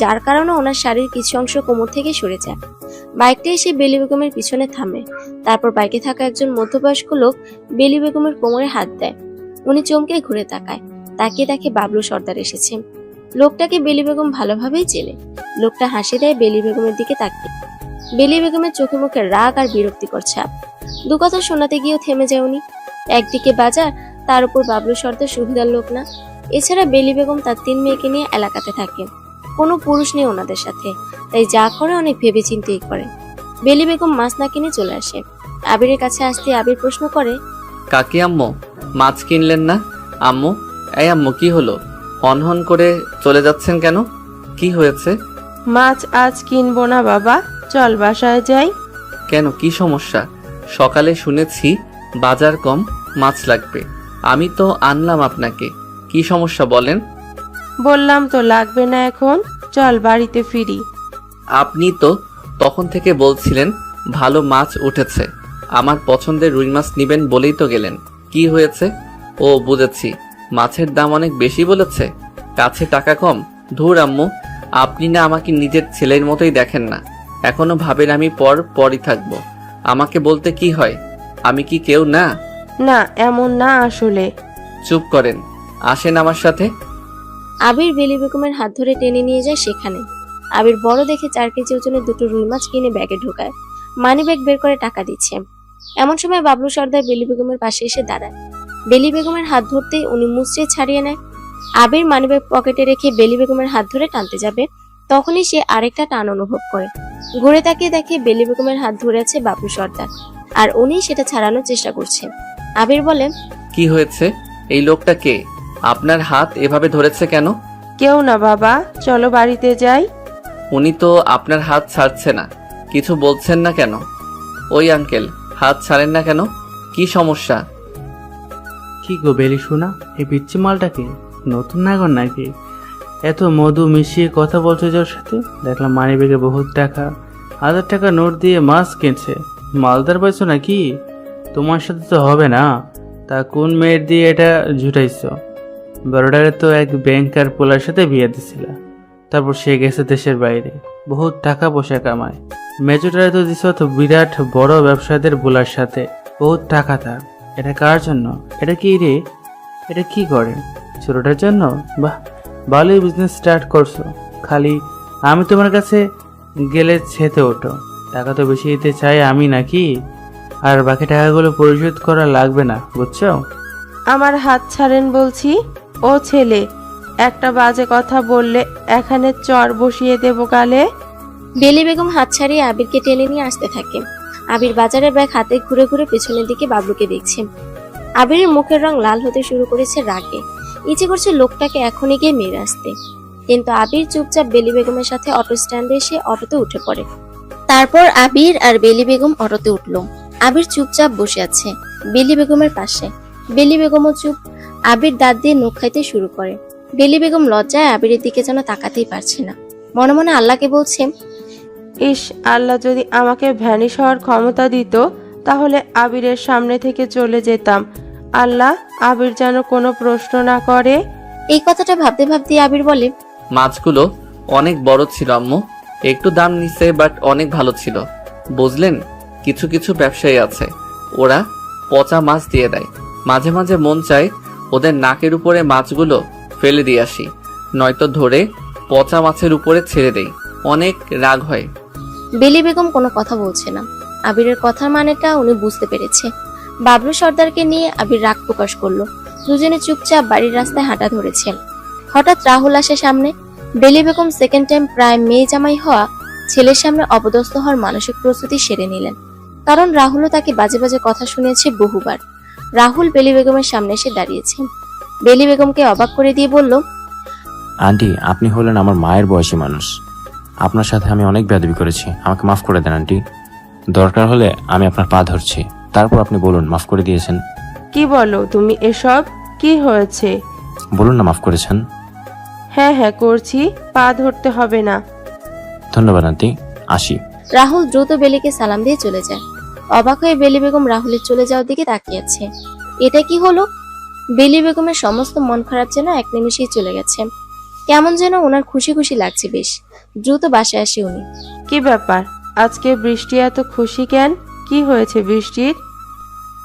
যার কারণে ওনার শাড়ির কিছু অংশ কোমর থেকে সরে যায়। বাইকটা এসে বেলি বেগমের পিছনে থামে। তারপর বাইকে থাকা একজন মধ্যবয়স্ক লোক বেলি বেগমের কোমরে হাত দেয়। উনি চমকে ঘুরে তাকায়। তাকিয়ে দেখে বাবলু সর্দার এসেছে। লোকটাকে বেলি বেগম ভালোভাবেই চেনে। লোকটা হাসি দেয় বেলি বেগমের দিকে তাকিয়ে। বেলি বেগমের চোখে মুখে রাগ আর বিরক্তিকর ছাপ। দু কথা শোনাতে গিয়েও থেমে যায় উনি। একদিকে বাজার, তার উপর বাবলু সর্দার সুবিধার লোক না। এছাড়া বেলি বেগম তার 3 মেয়েকে নিয়ে এলাকাতে থাকে, কোনো পুরুষ নেই ওনাদের সাথে, তাই যা করে অনেক ভেবে চিন্তেই করে। বেলি বেগম মাছ না কিনে চলে আসে। আবিরের কাছে আসতে আবির প্রশ্ন করে, কাকি আম্মু মাছ কিনলেন না? আম্মু, এই আম্মু, কি হলো? হনহন করে চলে যাচ্ছেন কেন? কি হয়েছে? মাছ আজ কিনবো না বাবা, চল বাসায় যাই। কেন, কি সমস্যা? সকালে শুনেছি বাজার কম, মাছ লাগবে। আমি তো আনলাম আপনাকে, কি সমস্যা বলেন? বললাম তো লাগবে না এখন, চল বাড়িতে ফিরি। আপনি তো তখন থেকে বলছিলেন ভালো মাছ উঠেছে, আমার পছন্দের রুই মাছ নিবেন বলেই তো গেলেন। কি হয়েছে? ও বুঝেছি, মাছের দাম অনেক বেশি বলেছে, কাছে টাকা কম। ধুর আম্মু, আপনি না আমাকে নিজের ছেলের মতোই দেখেন না, এখনো ভাবেন আমি পরই থাকবো। আমাকে বলতে কি হয়? আমি কি কেউ না? না এমন না আসলে। চুপ করেন, আসেন আমার সাথে। আবির বেলি বেগমের হাত ধরে টেনে নিয়ে যায় সেখানে। আবির বড় দেখে 4 কেজি ওজনের 2টো রুই মাছ কিনে ব্যাগে ঢোকায়। মানি ব্যাগ বের করে টাকা দিচ্ছে। এমন সময় বাবলু সর্দার বেলি বেগমের পাশে এসে দাঁড়ায়। বেলি বেগমের হাত ধরতেই উনি মুচড়ে ছাড়িয়ে নেয়। আবির মানি ব্যাগ পকেটে রেখে বেলি বেগমের হাত ধরে টানতে যাবে, তখনই সে আরেকটা টান অনুভব করে। ঘুরে তাকিয়ে দেখে বেলি বেগমের হাত ধরে আছে বাবলু সর্দার, আর উনি সেটা ছাড়ানোর চেষ্টা করছে। আবির বলে, কি হয়েছে? এই লোকটা কে? আপনার হাত এভাবে ধরেছে কেন? কেউ না বাবা, চলো বাড়িতে যাই। উনি তো আপনার হাত ছাড়ছে না, কিছু বলছেন না কেন? ওই আঙ্কেল, হাত ছাড়েন না কেন? কি সমস্যা? কি গো বেলি শোনা, এই পিচ্ছি মালটাকে নতুন নাগর নাকি? এত মধু মিশিয়ে কথা বলছে যার সাথে, দেখলাম মানি ব্যাগে বহুত টাকা, 1000 টাকা নোট দিয়ে মাছ কিনছে। মালদার পাইছো নাকি? তোমার সাথে তো হবে না। তা কোন মেয়ের দিয়ে এটা জুটাইছ? বড়োডারে তো এক ব্যাংকার পোলার সাথে বিয়ে দিছিল, তারপর সে গেছে দেশের বাইরে, বহুত টাকা পয়সা কামায়। মেজোটারে তো দিছ তো বিরাট বড় ব্যবসায়ীদের বোলার সাথে, বহুত টাকা তার। এটা কার জন্য? এটা কি রে? এটা কি করে? ছোটটার জন্য? বাহ, ভালোই বিজনেস স্টার্ট করছো। খালি আমি তোমার কাছে গেলে ছেতে ওঠো। টাকা তো বেশি দিতে চাই আমি নাকি? আর বাকি টাকাগুলো পরিশোধ করা লাগবে না, বুঝছো? আমার হাত ছাড়েন বলছি। ও ছেলে, একটা বাজে কথা বললে এখানে চর বসিয়ে দেবো গালে। বেলি বেগম হাত ছাড়িয়ে আবিরকে টেনে নিয়ে আসতে থাকে। আবির বাজারের ব্যাগ হাতে ঘুরে ঘুরে পেছনের দিকে বাবলুকে দেখছে। আবিরের মুখের রং লাল হতে শুরু করেছে রাগে। ইচ্ছে করছে লোকটাকে এখনই গিয়ে মেরে আসতে, কিন্তু আবির চুপচাপ বেলি বেগমের সাথে অটো স্ট্যান্ডে এসে অটোতে উঠে পড়ে। তারপর আবির আর বেলি বেগম অটোতে উঠলো। আবির চুপচাপ বসে আছে বেলি বেগমের পাশে। বেলি বেগমও চুপ। আবির দাঁত দিয়ে নখ খাইতে শুরু করে। বেলি বেগম লজ্জায় আবিরের দিকে যেন তাকাতেই পারছে না। মনে মনে আল্লাহকে বলছে, ইস, আল্লাহ যদি আমাকে ভ্যানিশ হওয়ার ক্ষমতা দিত তাহলে আবিরের সামনে থেকে চলে যেতাম। আল্লাহ, আবির যেন কোনো প্রশ্ন না করে। এই কথাটা ভাবতে ভাবতে আবির বলে, মাছগুলো অনেক বড় ছিল আম্মু, একটু দাম নিছে বাট অনেক ভালো ছিল। বুঝলেন, কিছু কিছু ব্যবসায়ী আছে, ওরা পচা মাছ দিয়ে দেয়। মাঝে মাঝে মন চায় ওদের নাকের উপরে মাছগুলো ফেলে দিয়ে আসি, নয়তো ধরে পচা মাছের উপরে ছেড়ে দেই। অনেক রাগ হয়। বেলি বেগম কোনো কথা বলছে না। আবিরের কথার মানেটা উনি বুঝতে পেরেছে। বাবলু সর্দারকে নিয়ে আবির রাগ প্রকাশ করলো। দুজনে চুপচাপ বাড়ির রাস্তায় হাঁটা ধরেছে। হঠাৎ রাহুল আসে সামনে। বেলি বেগম সেকেন্ড টাইম প্রায় মেয়ে জামাই হওয়া ছেলের সামনে অপদস্থ হওয়ার মানসিক প্রস্তুতি সেরে নিলেন, কারণ রাহুলও তাকে বাজে বাজে কথা শুনিয়েছে বহুবার। রাহুল বেলি বেগমের সামনে এসে দাঁড়িয়েছে। বেলি বেগমকে অবাক করে দিয়ে বলল, আন্টি, আপনি হলেন আমার মায়ের বয়সী মানুষ, আপনার সাথে আমি অনেক বেয়াদবি করেছি, আমাকে মাফ করে দেন আন্টি। দরকার হলে আমি আপনার পা ধরছি, তারপর আপনি বলুন মাফ করে দিয়েছেন। কি বলো তুমি এসব? কি হয়েছে? বলুন না মাফ করেছেন। হ্যাঁ হ্যাঁ করছি, পা ধরতে হবে না। ধন্যবাদ আন্টি, আসি। রাহুল দ্রুত বেলিকে সালাম দিয়ে চলে যায়। অবাক হয়ে বেলি বেগম রাহুলের চলে যাওয়ার দিকে তাকিয়ে আছে। এটা কি হলো? বেলি বেগমের সমস্ত মন খারাপ যেন এক নিমিষেই চলে গেছে। কেমন যেন ওনার খুশি খুশি লাগছে বেশ। দ্রুত বাসায় আসে উনি। কি ব্যাপার, আজকে বৃষ্টি এত খুশি কেন? কি হয়েছে বৃষ্টির?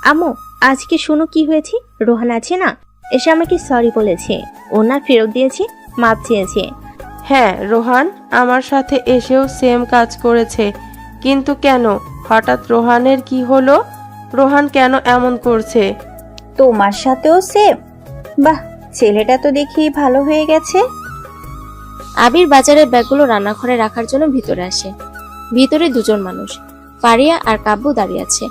আম্মু, আজকে শোনো কি হয়েছে। রোহান আছে না, এসে আমাকে সরি বলেছে, ওনার ফেরত দিয়েছে, মাপ চেয়েছে। হ্যাঁ, রোহান আমার সাথে এসেও সেম কাজ করেছে। কিন্তু কেন হঠাৎ রোহানের কি হলো? রোহান কেন এমন করছে? তোমার সাথেও সেম? বাহ, ছেলেটা তো দেখি ভালো হয়ে গেছে। আবির বাজারের ব্যাগগুলো রান্নাঘরে রাখার জন্য ভিতরে আসে। ভিতরে দুজন মানুষ, ফারিয়া আর কাব্য দাঁড়িয়ে আছে।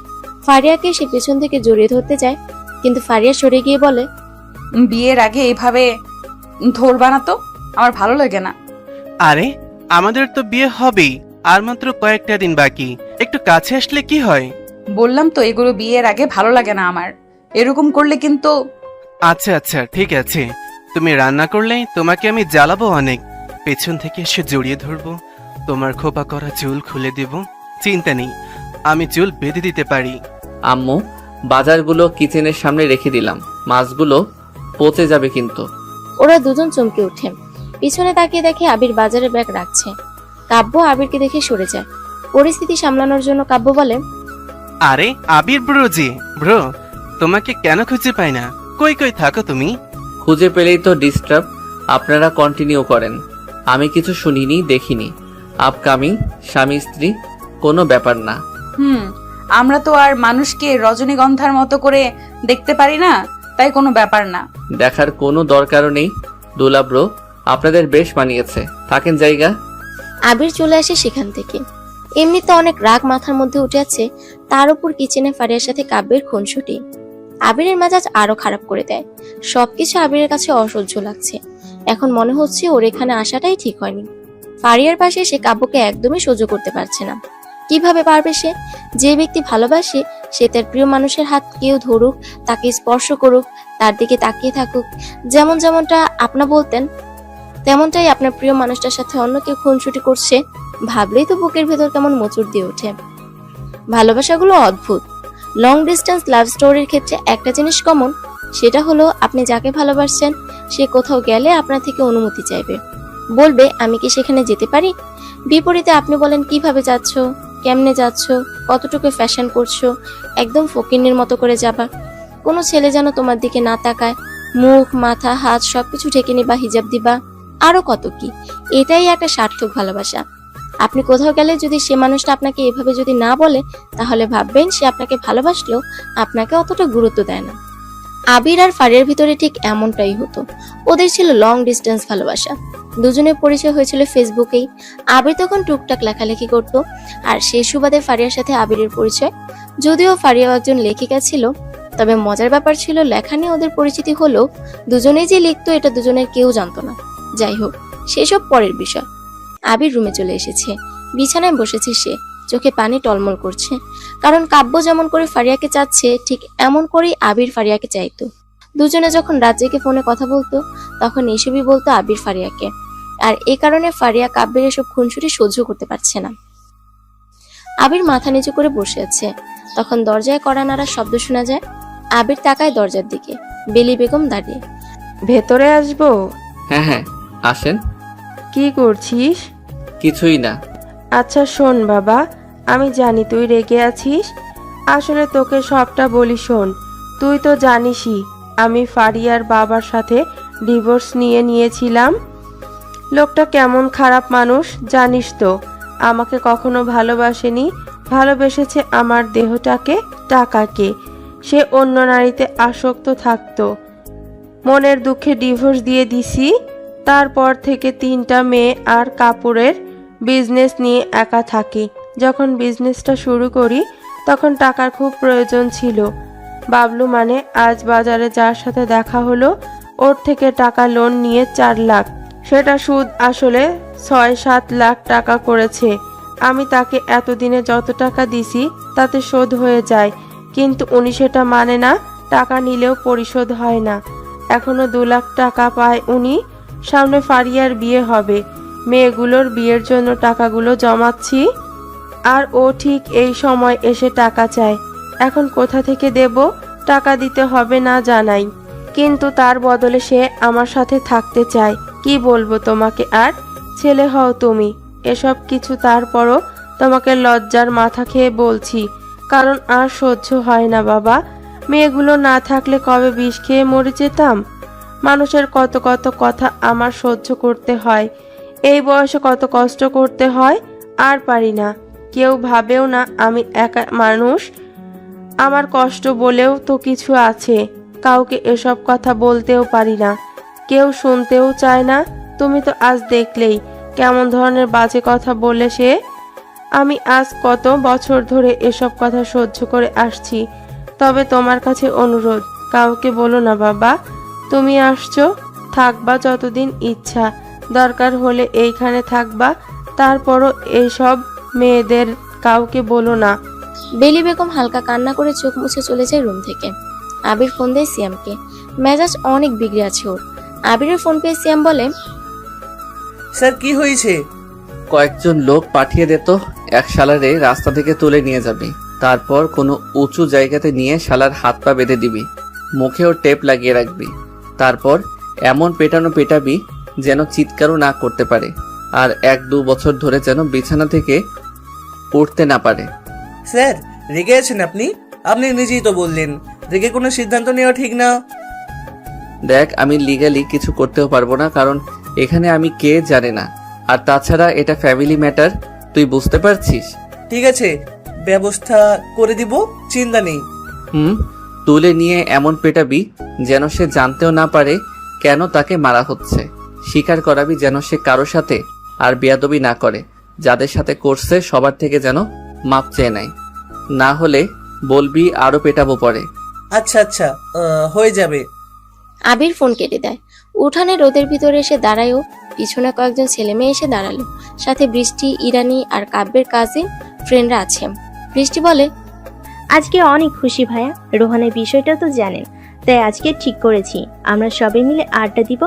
ফারিয়াকে সে পেছন থেকে জড়িয়ে ধরতে যায়, কিন্তু ফারিয়া সরে গিয়ে বলে, বিয়ের আগে এইভাবে ধরবা না তো, আমার ভালো লাগে না। আরে আমাদের তো বিয়ে হবেই, আর মাত্র কয়েকটা দিন বাকি, একটু কাছে আসলে কি হয়? বললাম তো এগুলো বিয়ের আগে ভালো লাগে না আমার, এরকম করলে কিন্তু। আচ্ছা আচ্ছা ঠিক আছে, তুমি রান্না করলে তোমাকে আমি জ্বালাবো অনেক, পেছন থেকে এসে জড়িয়ে ধরবো, তোমার খোপা করা চুল খুলে দেব, চিন্তা নেই, আমি চুল বেঁধে দিতে পারি। আম্মু, বাজারগুলো কিচেনের সামনে রেখে দিলাম, মাছগুলো পচে যাবে কিন্তু। ওরা দুজন চমকে ওঠে। পিছনে তাকিয়ে দেখে আবির বাজারের ব্যাগ রাখছে। কাব্য আবিরকে দেখে সরে যায়। পরিস্থিতি সামলানোর জন্য কাব্য বলে, আরে আবির ব্রো, তোমাকে কেন খুঁজে পাই না? কই কই থাকো তুমি? খুঁজে পেলেই তো ডিস্টার্ব, আপনারা কন্টিনিউ করেন। আমি কিছু শুনিনি, দেখিনি। আপকামিং স্বামী স্ত্রী কোনো ব্যাপার না। আমরা তো আর মানুষকে রজনীগন্ধার মতো করে দেখতে পারি না, তাই কোনো ব্যাপার না। দেখার কোনো দরকারও নেই। দুলা ব্রো, আপনাদের বেশ মানিয়েছে, থাকেন জায়গা। আবির চলে আসে সেখান থেকে। এমনিতে অনেক রাগ মাথার মধ্যে উঠে আছে, তার উপর কিচেনে ফারিয়ার সাথে কাব্যের খুনসুটি আবিরের মেজাজ আরো খারাপ করে দেয়। সবকিছু আবিরের কাছে অসহ্য লাগছে। এখন মনে হচ্ছে ওর এখানে আসাটাই ঠিক হয়নি। ফারিয়ার পাশে সে কাব্যকে একদমই সহ্য করতে পারছে না। কিভাবে পারবে সে? যে ব্যক্তি ভালোবাসে সে তার প্রিয় মানুষের হাত কেউ ধরুক, তাকে স্পর্শ করুক, তার দিকে তাকিয়ে থাকুক, যেমনটা আপনা বলতেন, তেমনটাই আপনার প্রিয় মানুষটার সাথে অন্য কেউ খুনসুটি করছে, ভাবলেই তো বুকের ভেতর কেমন মোচড় দিয়ে ওঠে। ভালোবাসাগুলো অদ্ভুত। লং ডিস্টেন্স লাভ স্টোরির ক্ষেত্রে একটা জিনিস কমন, সেটা হলো আপনি যাকে ভালোবাসছেন সে কোথাও গেলে আপনার থেকে অনুমতি চাইবে, বলবে আমি কি সেখানে যেতে পারি। বিপরীতে আপনি বলেন কিভাবে যাচ্ছ, কেমনে যাচ্ছ, কতটুকু ফ্যাশন করছো, একদম ফকিন্নির মতো করে যাবা, কোনো ছেলে যেন তোমার দিকে না তাকায়, মুখ মাথা হাত সবকিছু ঢেকে নিবা, হিজাব দিবা, আরো কত কি। এটাই একটা সার্থক ভালোবাসা। আপনি কোথাও গেলে যদি সে মানুষটা আপনাকে এভাবে যদি না বলে, তাহলে ভাববেন সে আপনাকে ভালোবাসলেও আপনাকে অতটা গুরুত্ব দেয় না। আবির আর ফারিয়ার ভিতরে ঠিক এমনটাই হতো। ওদের ছিল লং ডিস্টেন্স ভালোবাসা। দুজনের পরিচয় হয়েছিল ফেসবুকেই। আবির তখন টুকটাক লেখালেখি করত, আর সেই সুবাদে ফারিয়ার সাথে আবিরের পরিচয়। যদিও ফারিয়াও একজন লেখিকা ছিল, তবে মজার ব্যাপার ছিল লেখা নিয়ে ওদের পরিচিতি হলো, দুজনেই যে লিখতো এটা দুজনের কেউ জানতো না। যাই হোক, সেসব পরের বিষয়। আবির রুমে চলে এসেছে, বিছানায় বসেছে সে, চোখে পানি টলমল করছে। কারণ কাব্য যেমন করে ফারিয়াকে চাচ্ছে, ঠিক এমন করেই আবির ফারিয়াকে চাইতো। দুজনে যখন রাত জেগে ফোনে কথা বলতো, তখন এসবই বলতো আবির ফারিয়াকে। আর এই কারণে ফারিয়া কাব্যের এসব খুনসুটি সহ্য করতে পারছে না। আবির মাথা নিচু করে বসে আছে, তখন দরজায় কড়া নাড়ার শব্দ শোনা যায়। আবির তাকায় দরজার দিকে, বেলি বেগম দাঁড়িয়ে। ভেতরে আসবো? হ্যাঁ হ্যাঁ, আসেন। কি করছিস? কিছুই না। আচ্ছা শোন বাবা, আমি জানি তুই রেগে আছিস, আসলে তোকে সবটা বলি শোন। তুই তো জানিসই আমি ফারিয়ার বাবার সাথে ডিভোর্স নিয়েছিলাম। লোকটা কেমন খারাপ মানুষ জানিস তো, আমাকে কখনো ভালোবাসেনি, ভালোবেসেছে আমার দেহটাকে, টাকাকে। সে অন্য নারীতে আসক্ত থাকতো। মনের দুঃখে ডিভোর্স দিয়ে দিছি। তারপর থেকে 3টা মেয়ে আর কাপড়ের বিজনেস নিয়ে একা থাকি। যখন বিজনেসটা শুরু করি তখন টাকার খুব প্রয়োজন ছিল। বাবলু মানে আজ বাজারে যার সাথে দেখা হলো, ওর থেকে টাকা লোন নিয়ে 4 লাখ, সেটা সুদ আসলে 6-7 লাখ টাকা করেছে। আমি তাকে এতদিনে যত টাকা দিছি তাতে শোধ হয়ে যায়, কিন্তু উনি সেটা মানে না, টাকা নিলেও পরিশোধ হয় না। এখনো 2 লাখ টাকা পায় উনি। সামনে ফারিয়ার বিয়ে হবে, মেয়েগুলোর বিয়ের জন্য টাকাগুলো জমাচ্ছি, আর ও ঠিক এই সময় এসে টাকা চায়। এখন কোথা থেকে দেব? টাকা দিতে হবে না জানাই, কিন্তু তার বদলে সে আমার সাথে থাকতে চায়। কি বলবো তোমাকে, আর ছেলে হও তুমি, এসব কিছু তারপরও তোমাকে লজ্জার মাথা খেয়ে বলছি, কারণ আর সহ্য হয় না বাবা। মেয়েগুলো না থাকলে কবে বিষ খেয়ে মরে যেতাম। মানুষের কত কত কথা আমার সহ্য করতে হয়, এই বয়সে কত কষ্ট করতে হয়, আর পারি না। কেউ ভাবেও না আমি একা মানুষ। আমার কষ্ট বলেও তো কিছু আছে, কাউকে এসব কথা বলতেও পারি না, কেউ শুনতেও চায় না। তুমি তো আজ দেখলেই কেমন ধরনের বাজে কথা বলে সে। আমি আজ কত বছর ধরে এসব কথা সহ্য করে আসছি, তবে তোমার কাছে অনুরোধ, কাউকে বলো না বাবা। তুমি আসছো, থাকবা যতদিন ইচ্ছা, দরকার হলে এইখানে থাকবা, তারপরও এইসব মেয়েদের কাউকে বলো না। বেলি বেগম হালকা কান্না করে চোখ মুছে চলে যায় রুম থেকে। আবির ফোন দেয় সিয়ামকে। মেজাজ অনেক বিগড়ে আছে ওর। আবিরের ফোন পেয়ে সিয়াম বলে, স্যার কি হয়েছে? কয়েকজন লোক পাঠিয়ে দে তো, এক শালারে রাস্তা থেকে তুলে নিয়ে যাবি। তারপর কোনো উঁচু জায়গাতে নিয়ে শালার হাত পা বেঁধে দিবি, মুখেও টেপ লাগিয়ে রাখবি। তারপর এমন পেটাবি যেন চিৎকারও না করতে পারে, আর 1-2 বছর ধরে যেন বিছানা থেকে উঠতে না পারে। স্যার রেগে আছেন আপনি? আপনি নিজেই তো বললেন রেগে কোনো সিদ্ধান্ত নেওয়া ঠিক না। দেখ, আমি লিগ্যালি কিছু করতেও পারবো না, কারণ এখানে আমি কে জানে না। আর তাছাড়া এটা ফ্যামিলি ম্যাটার, তুই বুঝতে পারছিস? ঠিক আছে, ব্যবস্থা করে দিব, চিন্তা নেই। তুলে নিয়ে এমন পেটাবি যেন সে জানতেও না পারে কেন তাকে মারা হচ্ছে। স্বীকার করাবি যেন সে কারো সাথে আর বেয়াদবি না করে, যাদের সাথে করছে সবার থেকে যেন মাপ চেয়ে নেয়। না হলে বলবি আরো পেটাবো পরে। আচ্ছা আচ্ছা, হয়ে যাবে। আবির ফোন কেটে দেয়। উঠানে রোদের ভিতরে এসে দাঁড়ায়ও। পিছনে কয়েকজন ছেলে মেয়ে এসে দাঁড়ালো, সাথে বৃষ্টি, ইরানি আর কাব্যের কাজিন ফ্রেন্ডরা আছে। বৃষ্টি বলে, আজকে অনেক খুশি ভাইয়া, রোহানের বিষয়টা তো জানেন, তাই আজকে ঠিক করেছি আমরা সবাই মিলে আড্ডা দিব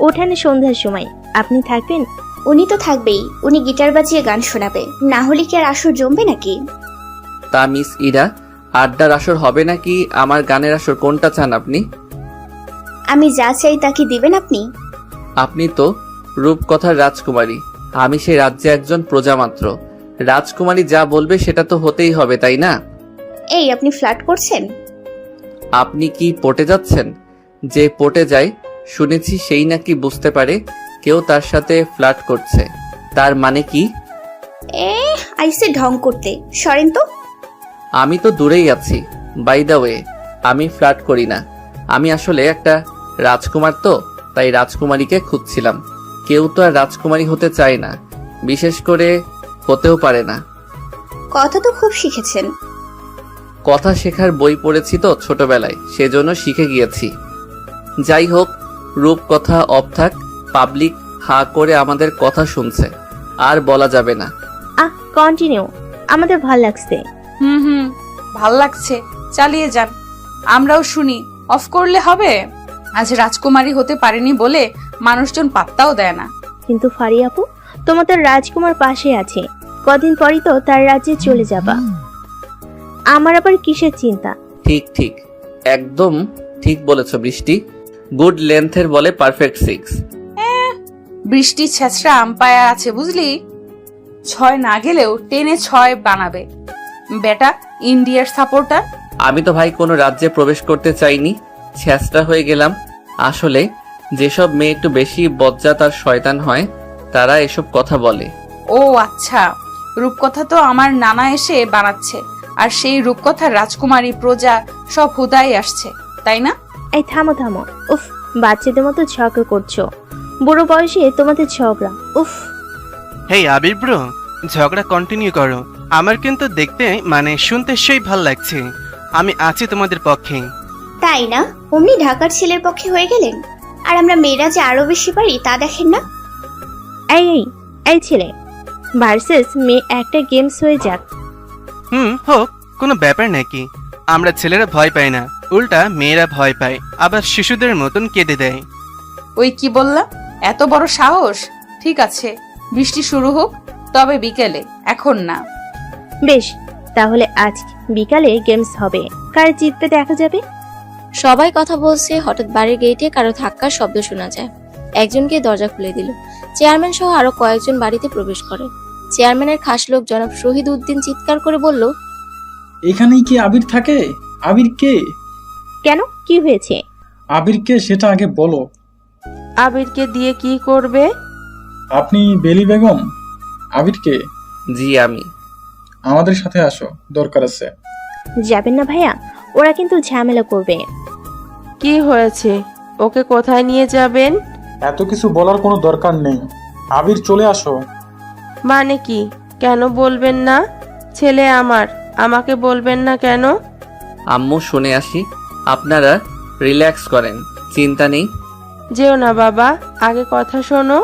উঠানে সন্ধ্যার সময়। আপনি থাকবেন? উনি তো থাকবেই, উনি গিটার বাজিয়ে গান শোনাবে, না হলে কি আর আসর জমবে নাকি? তা মিস ইরা, আড্ডার আসর হবে নাকি আমার গানের আসর, কোনটা চান আপনি? আমি যা চাই তা কি দিবেন আপনি? আপনি তো রূপকথার রাজকুমারী, আমি সেই রাজ্যে একজন প্রজা মাত্র। রাজকুমারী যা বলবে সেটা তো হতেই হবে, তাই না? এই আপনি ফ্লার্ট করছেন? আপনি কি পটে যাচ্ছেন? যে পটে যায় শুনেছি সেই নাকি বুঝতে পারে কেউ তার সাথে ফ্লার্ট করছে। তার মানে কি? আইসে ঢং করতে, সরেন তো। আমি তো দূরেই আছি। বাই দ্য ওয়ে, আমি ফ্লার্ট করি না। আমি আসলে একটা রাজকুমার, তো তাই রাজকুমারীকে খুঁজছিলাম। কেউ তো আর রাজকুমারী হতে চায় না, বিশেষ করে হতেও পারে না। কথা তো খুব শিখেছেন। কথা শেখার বই পড়েছি তো ছোটবেলায়, সেজন্য শিখে গিয়েছি। যাই হোক, রূপকথা অফ থাক, পাবলিক হা করে আমাদের কথা শুনছে, আর বলা যাবে না। কন্টিনিউ, আমাদের ভাল লাগছে। ভাল লাগছে, চালিয়ে যান, আমরাও শুনি। অফ করলে হবে? আজ রাজকুমারী হতে পারেনি বলে মানুষজন পাত্তাও দেয় না। কিন্তু ফারি আপু, তোমাদের রাজকুমার পাশে আছে, কদিন পরই তো তার রাজ্যে চলে যাবা। আমার আবার কিসের চিন্তা? ঠিক ঠিক, একদম ঠিক বলেছ বৃষ্টি। গুড লেন্থের বলে পারফেক্ট 6। বৃষ্টি ছেঁচড়া আম্পায়ার আছে বুঝলি, 6 না গেলেও 10-এ 6 বানাবে বেটা, ইন্ডিয়ার সাপোর্টার। আমি তো ভাই কোনো রাজ্যে প্রবেশ করতে চাইনি, ছেঁচড়া হয়ে গেলাম। আসলে যেসব মেয়ে একটু বেশি বজ্জাত আর শয়তান হয় তারা এসব কথা বলে। ও আচ্ছা, রূপকথা তো আমার নানা এসে বানাচ্ছে, আর সেই রূপকথার রাজকুমারী প্রজা সব হুদাই আসছে, তাই না? এই থামো থামো, উফ, বাচ্চাদের মতো ঝগড়া করছো, বুড়ো বয়সে তোমাদের ঝগড়া, উফ। হেই আবির ব্রো, ঝগড়া কন্টিনিউ করো, আমার কিন্তু দেখতে মানে শুনতে সেই ভাল লাগছে। আমি আছি তোমাদের পক্ষে। তাই না? অমনি ঢাকার ছেলের পক্ষে হয়ে গেলেন, আর আমরা মেয়েরা যে আরো বেশি পারি তা দেখেন না? এই এই এই ছেলে ভার্সেস মেয়ে একটা গেমস হয়ে যাক। হোক, কোনো ব্যাপার নাকি। আমরা ছেলেরা ভয় পাই না, উল্টা মেয়েরা ভয় পায়, আবার শিশুদের মতন কেঁদে দেয়। ওই কি বললা? এত বড় সাহস? ঠিক আছে, বৃষ্টি শুরু হোক, তবে বিকেলে, এখন না। বেশ, তাহলে আজ বিকালে গেমস হবে, কার জিতবে দেখা যাবে। সবাই কথা বলছে, হঠাৎ বাড়ির গেটে কারো ধাক্কার শব্দ শোনা যায়। একজনকে দরজা খুলে দিল। চেয়ারম্যান সহ আরো কয়েকজন বাড়িতে প্রবেশ করে। চেয়ারম্যানের খাস লোক জনাব শহীদ উদ্দিন চিৎকার করে বলল, এখানেই কি আবির থাকে? আবির কে? কেন, কি হয়েছে? আবির কে সেটা আগে বলো। আবিরকে দিয়ে কি করবে? আপনি বেলি বেগম? আবির কে? জি আমি। আমাদের সাথে আসো, দরকার আছে। যাবেন না ভাইয়া, ওরা কিন্তু ঝামেলা করবে। কি হয়েছে? ওকে কোথায় নিয়ে যাবেন? এত কিছু বলার কোনো দরকার নেই। আবির, চলে আসো। মানে কি? কেন বলবেন না? ছেলে আমার, আমাকে বলবেন না কেন? আম্মু শুনে আসি, আপনারা রিল্যাক্স করেন, চিন্তা নেই। যেও না বাবা, আগে কথা শোনো।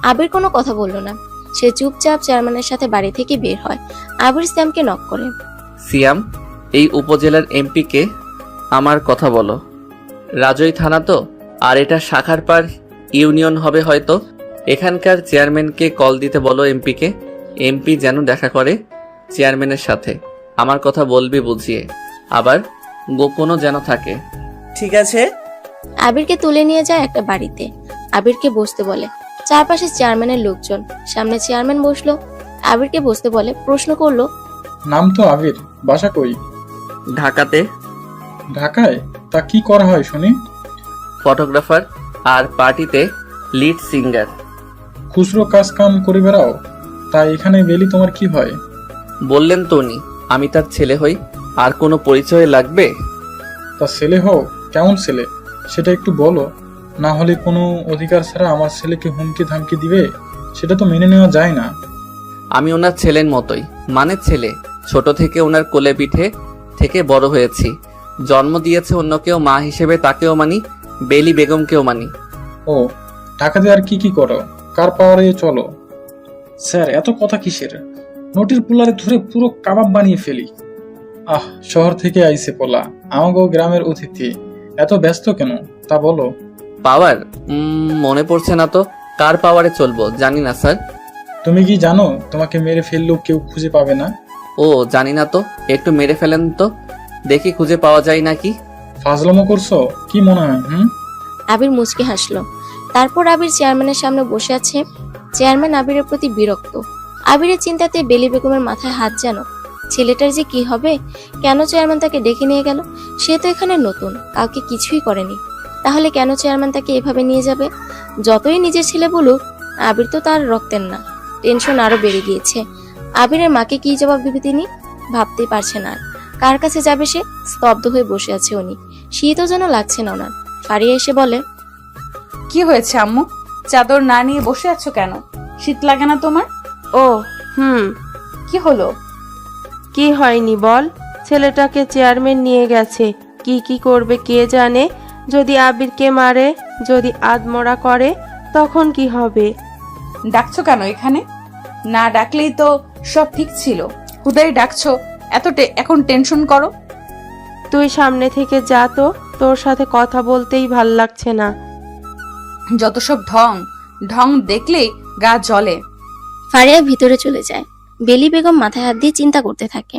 আবির কোনো কথা বলল না। সে চুপচাপ চেয়ারম্যানের সাথে বাড়ি থেকে বের হয়। আবির সিয়ামকে নক করে। সিয়াম, এই উপজেলার এমপিকে আমার কথা বলো। রাজই থানা তো, আর এটা শাখার পার ইউনিয়ন হবে হয়তো। এখানকার চেয়ারম্যানকে কল দিতে বলো এমপিকে। এমপি যেন দেখা করে চেয়ারম্যানের সাথে। আমার কথা বলবি বুঝিয়ে, আবার গোপনও যেন থাকে। ঠিক আছে। আবিরকে তুলে নিয়ে যায় একটা বাড়িতে। আবিরকে বসতে বলে। চারপাশে চেয়ারম্যানের লোকজন। সামনে চেয়ারম্যান বসলো। আবিরকে বসতে বলে। প্রশ্ন করলো, নাম তো আবির, বাসা কই? ঢাকাতে। ঢাকায়? তা কি করা হয় শুনি? ফটোগ্রাফার আর পার্টিতে লিড সিঙ্গার। খুচরো কাজ কাম করে বেড়াও? তাই এখানে বেলি তোমার কি হয়? বললেন তো উনি, আমি তার ছেলে হই। আর কোনো পরিচয় লাগবে? তা ছেলে হও, কেমন ছেলে সেটা একটু বলো। না হলে কোনো অধিকার ছাড়া আমার ছেলেকে হুমকি ধামকি দিবে, সেটা তো মেনে নেওয়া যায় না। আমি ওনার ছেলের মতোই, মানে ছেলে। ছোট থেকে ওনার কোলে পিঠে থেকে বড় হয়েছি। জন্ম দিয়েছে অন্য কেউ, মা হিসেবে তাকেও মানি, বেলি বেগমকেও মানি। ও, ঢাকাতে আর কি কি করো? কার পাওয়ারে চলো? স্যার, এত কথা কিসের? নোটির পুলারে ধরে পুরো কাবাব বানিয়ে ফেলি। শহর থেকে আইছে পোলা, আমাগো গ্রামের অতিথি, এত ব্যস্ত কেন তা বলো। পাওয়ার? মনে পড়ছে না তো। কার পাওয়ারে চলবো জানি না স্যার। তুমি কি জানো তোমাকে মেরে ফেললেও কেউ খুঁজে পাবে না? ও জানি না তো, একটু মেরে ফেলেন তো দেখি খুঁজে পাওয়া যায় নাকি। ফাজলামো করছো কি মনে হয়? আবির মুচকি হাসলো। তারপর আবির চেয়ারম্যানের সামনে বসে আছে। চেয়ারম্যান আবিরের প্রতি বিরক্ত। আবিরের চিন্তাতে বেলি বেগমের মাথায় হাত যেন। ছেলেটার যে কি হবে? কেন চেয়ারম্যান তাকে ডেকে নিয়ে গেল? সে তো এখানে নতুন, কাউকে কিছুই করেনি। তাহলে কেন চেয়ারম্যান তাকে এভাবে নিয়ে যাবে? যতই নিজের ছেলে বলুক, আবির তো তার রক্তের না। টেনশন আরো বেড়ে গিয়েছে। আবিরের মাকে কি জবাব দিবে তিনি? ভাবতেই পারছে না। কার কাছে যাবে সে? স্তব্ধ হয়ে বসে আছে উনি। শীতও যেন লাগছে না ওনার। ফারিয়া এসে বলে, কি হয়েছে আম্মু? চাদর না নিয়ে বসে আছো কেন? শীত লাগে না তোমার? ও কি হলো? কি হয়নি বল? ছেলেটাকে চেয়ারম্যান নিয়ে গেছে, কি কি করবে কে জানে। যদি আবিরকে মারে, যদি আদমরা করে, তখন কি হবে? ডাকছো কেন এখানে? না ডাকলেই তো সব ঠিক ছিল। হুদাই ডাকছো, এখন টেনশন করো। তুই সামনে থেকে যা তো, তোর সাথে কথা বলতেই ভাল লাগছে না। যত সব ঢং দেখলেই গা জ্বলে। ফারিয়া ভিতরে চলে যায়। বেলি বেগম মাথায় হাত দিয়ে চিন্তা করতে থাকে।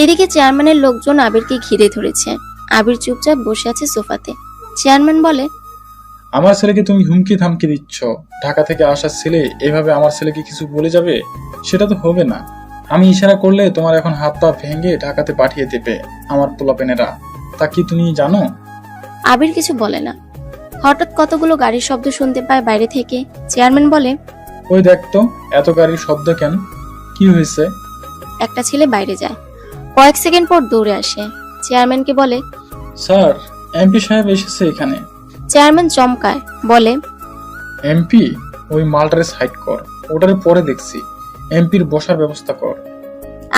এদিকে চেয়ারম্যানের লোকজন আবিরকে ঘিরে ধরেছে। আবির চুপচাপ বসে আছে সোফাতে। চেয়ারম্যান বলে, আমার ছেলেকে তুমি হুমকি ধামকি দিচ্ছ? ঢাকা থেকে আসার ছেলে এভাবে আমার ছেলেকে কিছু বলে যাবে? সেটা তো হবে না। আমি ইশারা করলে তোমার এখন হাত পা ভেঙে ঢাকাতে পাঠিয়ে দেবে আমার পোলাপেনেরা। তা কি তুমি জানো? আবির কিছু বলে না। হঠাৎ কতগুলো গাড়ির শব্দ শুনতে পায় বাইরে থেকে। চেয়ারম্যান বলে, ওই দেখতো, এত গাড়ির শব্দ কেন? কি হয়েছে? একটা ছেলে বাইরে যায়। কয়েক সেকেন্ড পর দৌড়ে আসে। চেয়ারম্যানকে বলে, স্যার, এমপি সাহেব এসেছে এখানে। চেয়ারম্যান চমকায়, বলে, এমপি? ওই মালটারে সাইড কর, ওটারে পরে দেখছি। এমপির বসার ব্যবস্থা কর।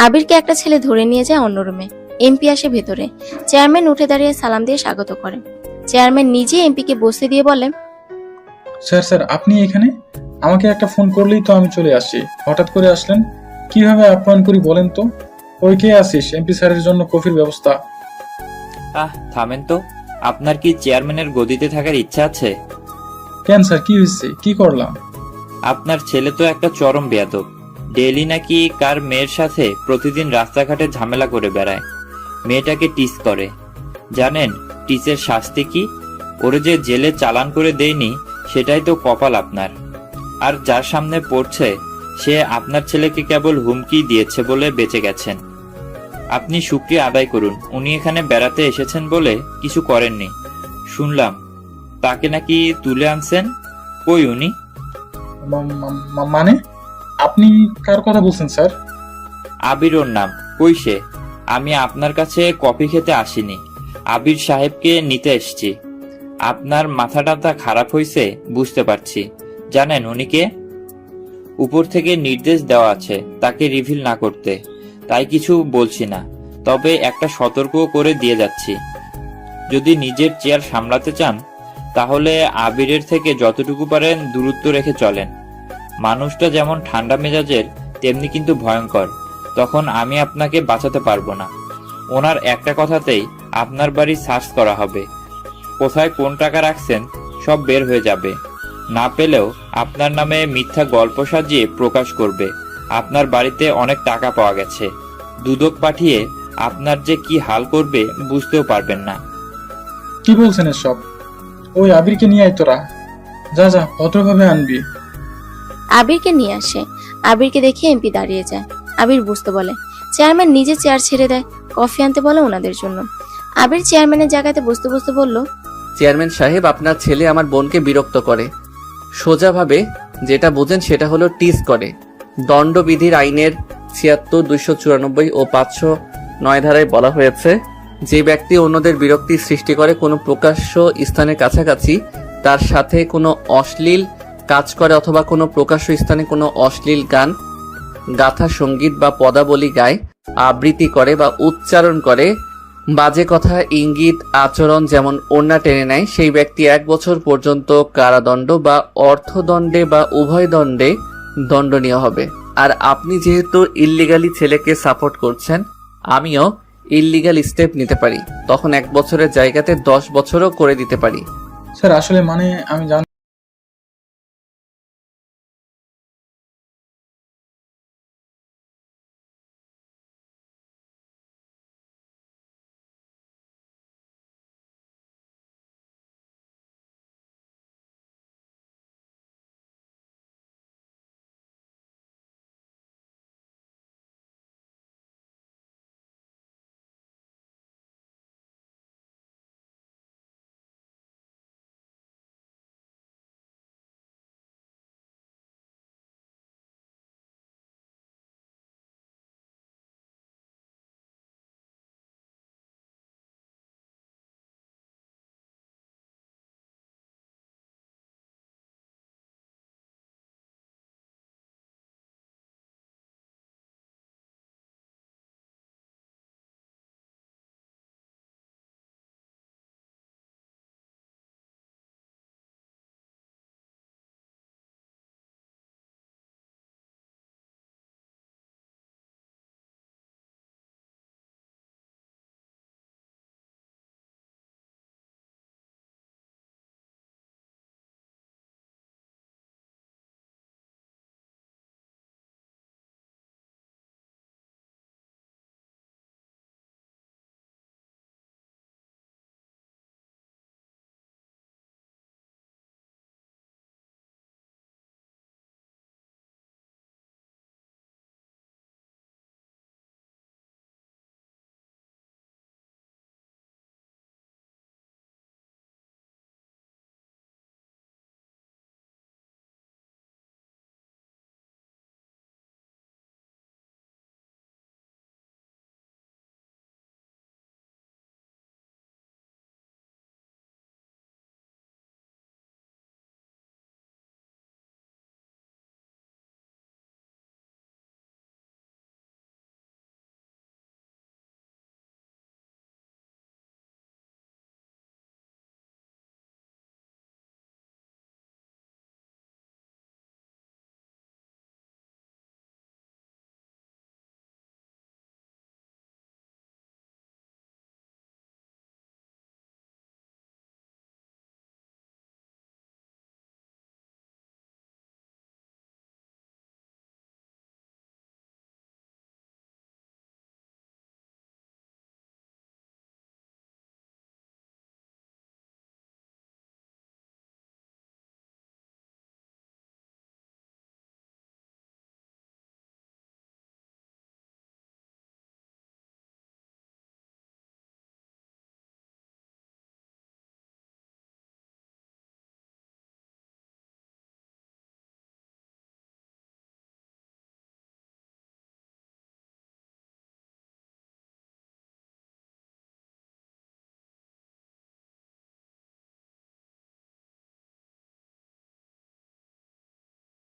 আবিরকে একটা ছেলে ধরে নিয়ে যায় অন্য রুমে। এমপি আসে ভেতরে। চেয়ারম্যান উঠে দাঁড়িয়ে সালাম দিয়ে স্বাগত করে। চেয়ারম্যান নিজে এমপিকে বসতে দিয়ে বলে, স্যার, আপনি এখানে? আমাকে একটা ফোন করলেই তো আমি চলে আসি। হঠাৎ করে আসলেন, কিভাবে আপ্যায়ন করি বলেন তো? ওই কে আসিস? এমপি স্যারের জন্য কফির ব্যবস্থা। থামেন তো, আপনার কি চেয়ারম্যানের গদিতে থাকার ইচ্ছা আছে? কেন স্যার, কি হয়েছে? কি করলাম? আপনার ছেলে তো একটা চরম বেয়াদব। ডেইলি নাকি কার মেয়ের সাথে প্রতিদিন রাস্তাঘাটে ঝামেলা করে বেড়ায়, মেয়েটাকে টিস করে। জানেন টিসের শাস্তি কি? ওরে যে জেলে চালান করে দেয়নি, সেটাই তো কপাল আপনার। আর যার সামনে পড়ছে, সে আপনার ছেলেকে কেবল হুমকি দিয়েছে বলে বেঁচে গেছেন। আপনি শুকরিয়া আদায় করুন, উনি এখানে বেড়াতে এসেছেন বলে কিছু করেননি। শুনলাম তাকে নাকি তুলে আনছেন। কই উনি? মানে আপনি কার কথা বলছেন স্যার? আবির ওর নাম। কই সে? আমি আপনার কাছে কফি খেতে আসিনি, আবির সাহেবকে নিতে এসেছি। আপনার মাথা টাথা খারাপ হয়েছে বুঝতে পারছি। জানেন উনি কে? উপর থেকে নির্দেশ দেওয়া আছে তাকে রিভিল না করতে, তাই কিছু বলছি না। তবে একটা সতর্ক করে দিয়ে যাচ্ছি, যদি নিজের চেয়ার সামলাতে চান তাহলে আবিরের থেকে যতটুকু পারেন দূরত্ব রেখে চলেন। মানুষটা যেমন ঠান্ডা মেজাজের তেমনি কিন্তু ভয়ঙ্কর, তখন আমি আপনাকে বাঁচাতে পারবো না। ওনার একটা কথাতেই আপনার বাড়ি সার্চ করা হবে, কোথায় কোন টাকা রাখছেন সব বের হয়ে যাবে। না পেলেও আপনার নামে মিথ্যা গল্প সাজিয়ে প্রকাশ করবে আপনার বাড়িতে অনেক টাকা পাওয়া গেছে। দুদক পাঠিয়ে আপনার যে কি হাল করবে বুঝতেও পারবেন না। কি বলছেন এসব? ওই আবিরকে নিয়ে আয় তোরা। যা যা, ভদ্রভাবে আনবি। আবিরকে নিয়ে আসে। আবিরকে দেখে এমপি দাঁড়িয়ে যায়। আবির বুঝতে বলে। চেয়ারম্যান নিজে চেয়ার ছেড়ে দেয়, কফি আনতে বলে ওনাদের জন্য। আবির চেয়ারম্যানের জায়গাতে বসতে বসতে বলল, চেয়ারম্যান সাহেব, আপনার ছেলে আমার বোনকে বিরক্ত করে। সোজাভাবে যেটা বোঝেন সেটা হলো টিজ করে। দণ্ডবিধির আইনের ৭৬, ২৯৪ ও ৫০৯ ধারায় বলা হয়েছে, যে ব্যক্তি অন্যদের বিরক্তি সৃষ্টি করে কোনো প্রকাশ্য স্থানের কাছাকাছি, তার সাথে কোনো অশ্লীল কাজ করে অথবা কোনো প্রকাশ্য স্থানে কোনো অশ্লীল গান, গাথা, সঙ্গীত বা পদাবলী গায়, আবৃত্তি করে বা উচ্চারণ করে, বাজে কথা, ইঙ্গিত, আচরণ যেমন ওড়না টেনে নেয়, সেই ব্যক্তি ১ বছর পর্যন্ত কারাদণ্ড বা অর্থদণ্ডে বা উভয় দণ্ডে দণ্ডনীয় হবে। আর আপনি যেহেতু ইল্লিগালি ছেলেকে সাপোর্ট করছেন, আমিও ইল্লিগাল স্টেপ নিতে পারি, তখন 1 বছরের জায়গাতে 10 বছরও করে দিতে পারি। স্যার আসলে মানে আমি জানি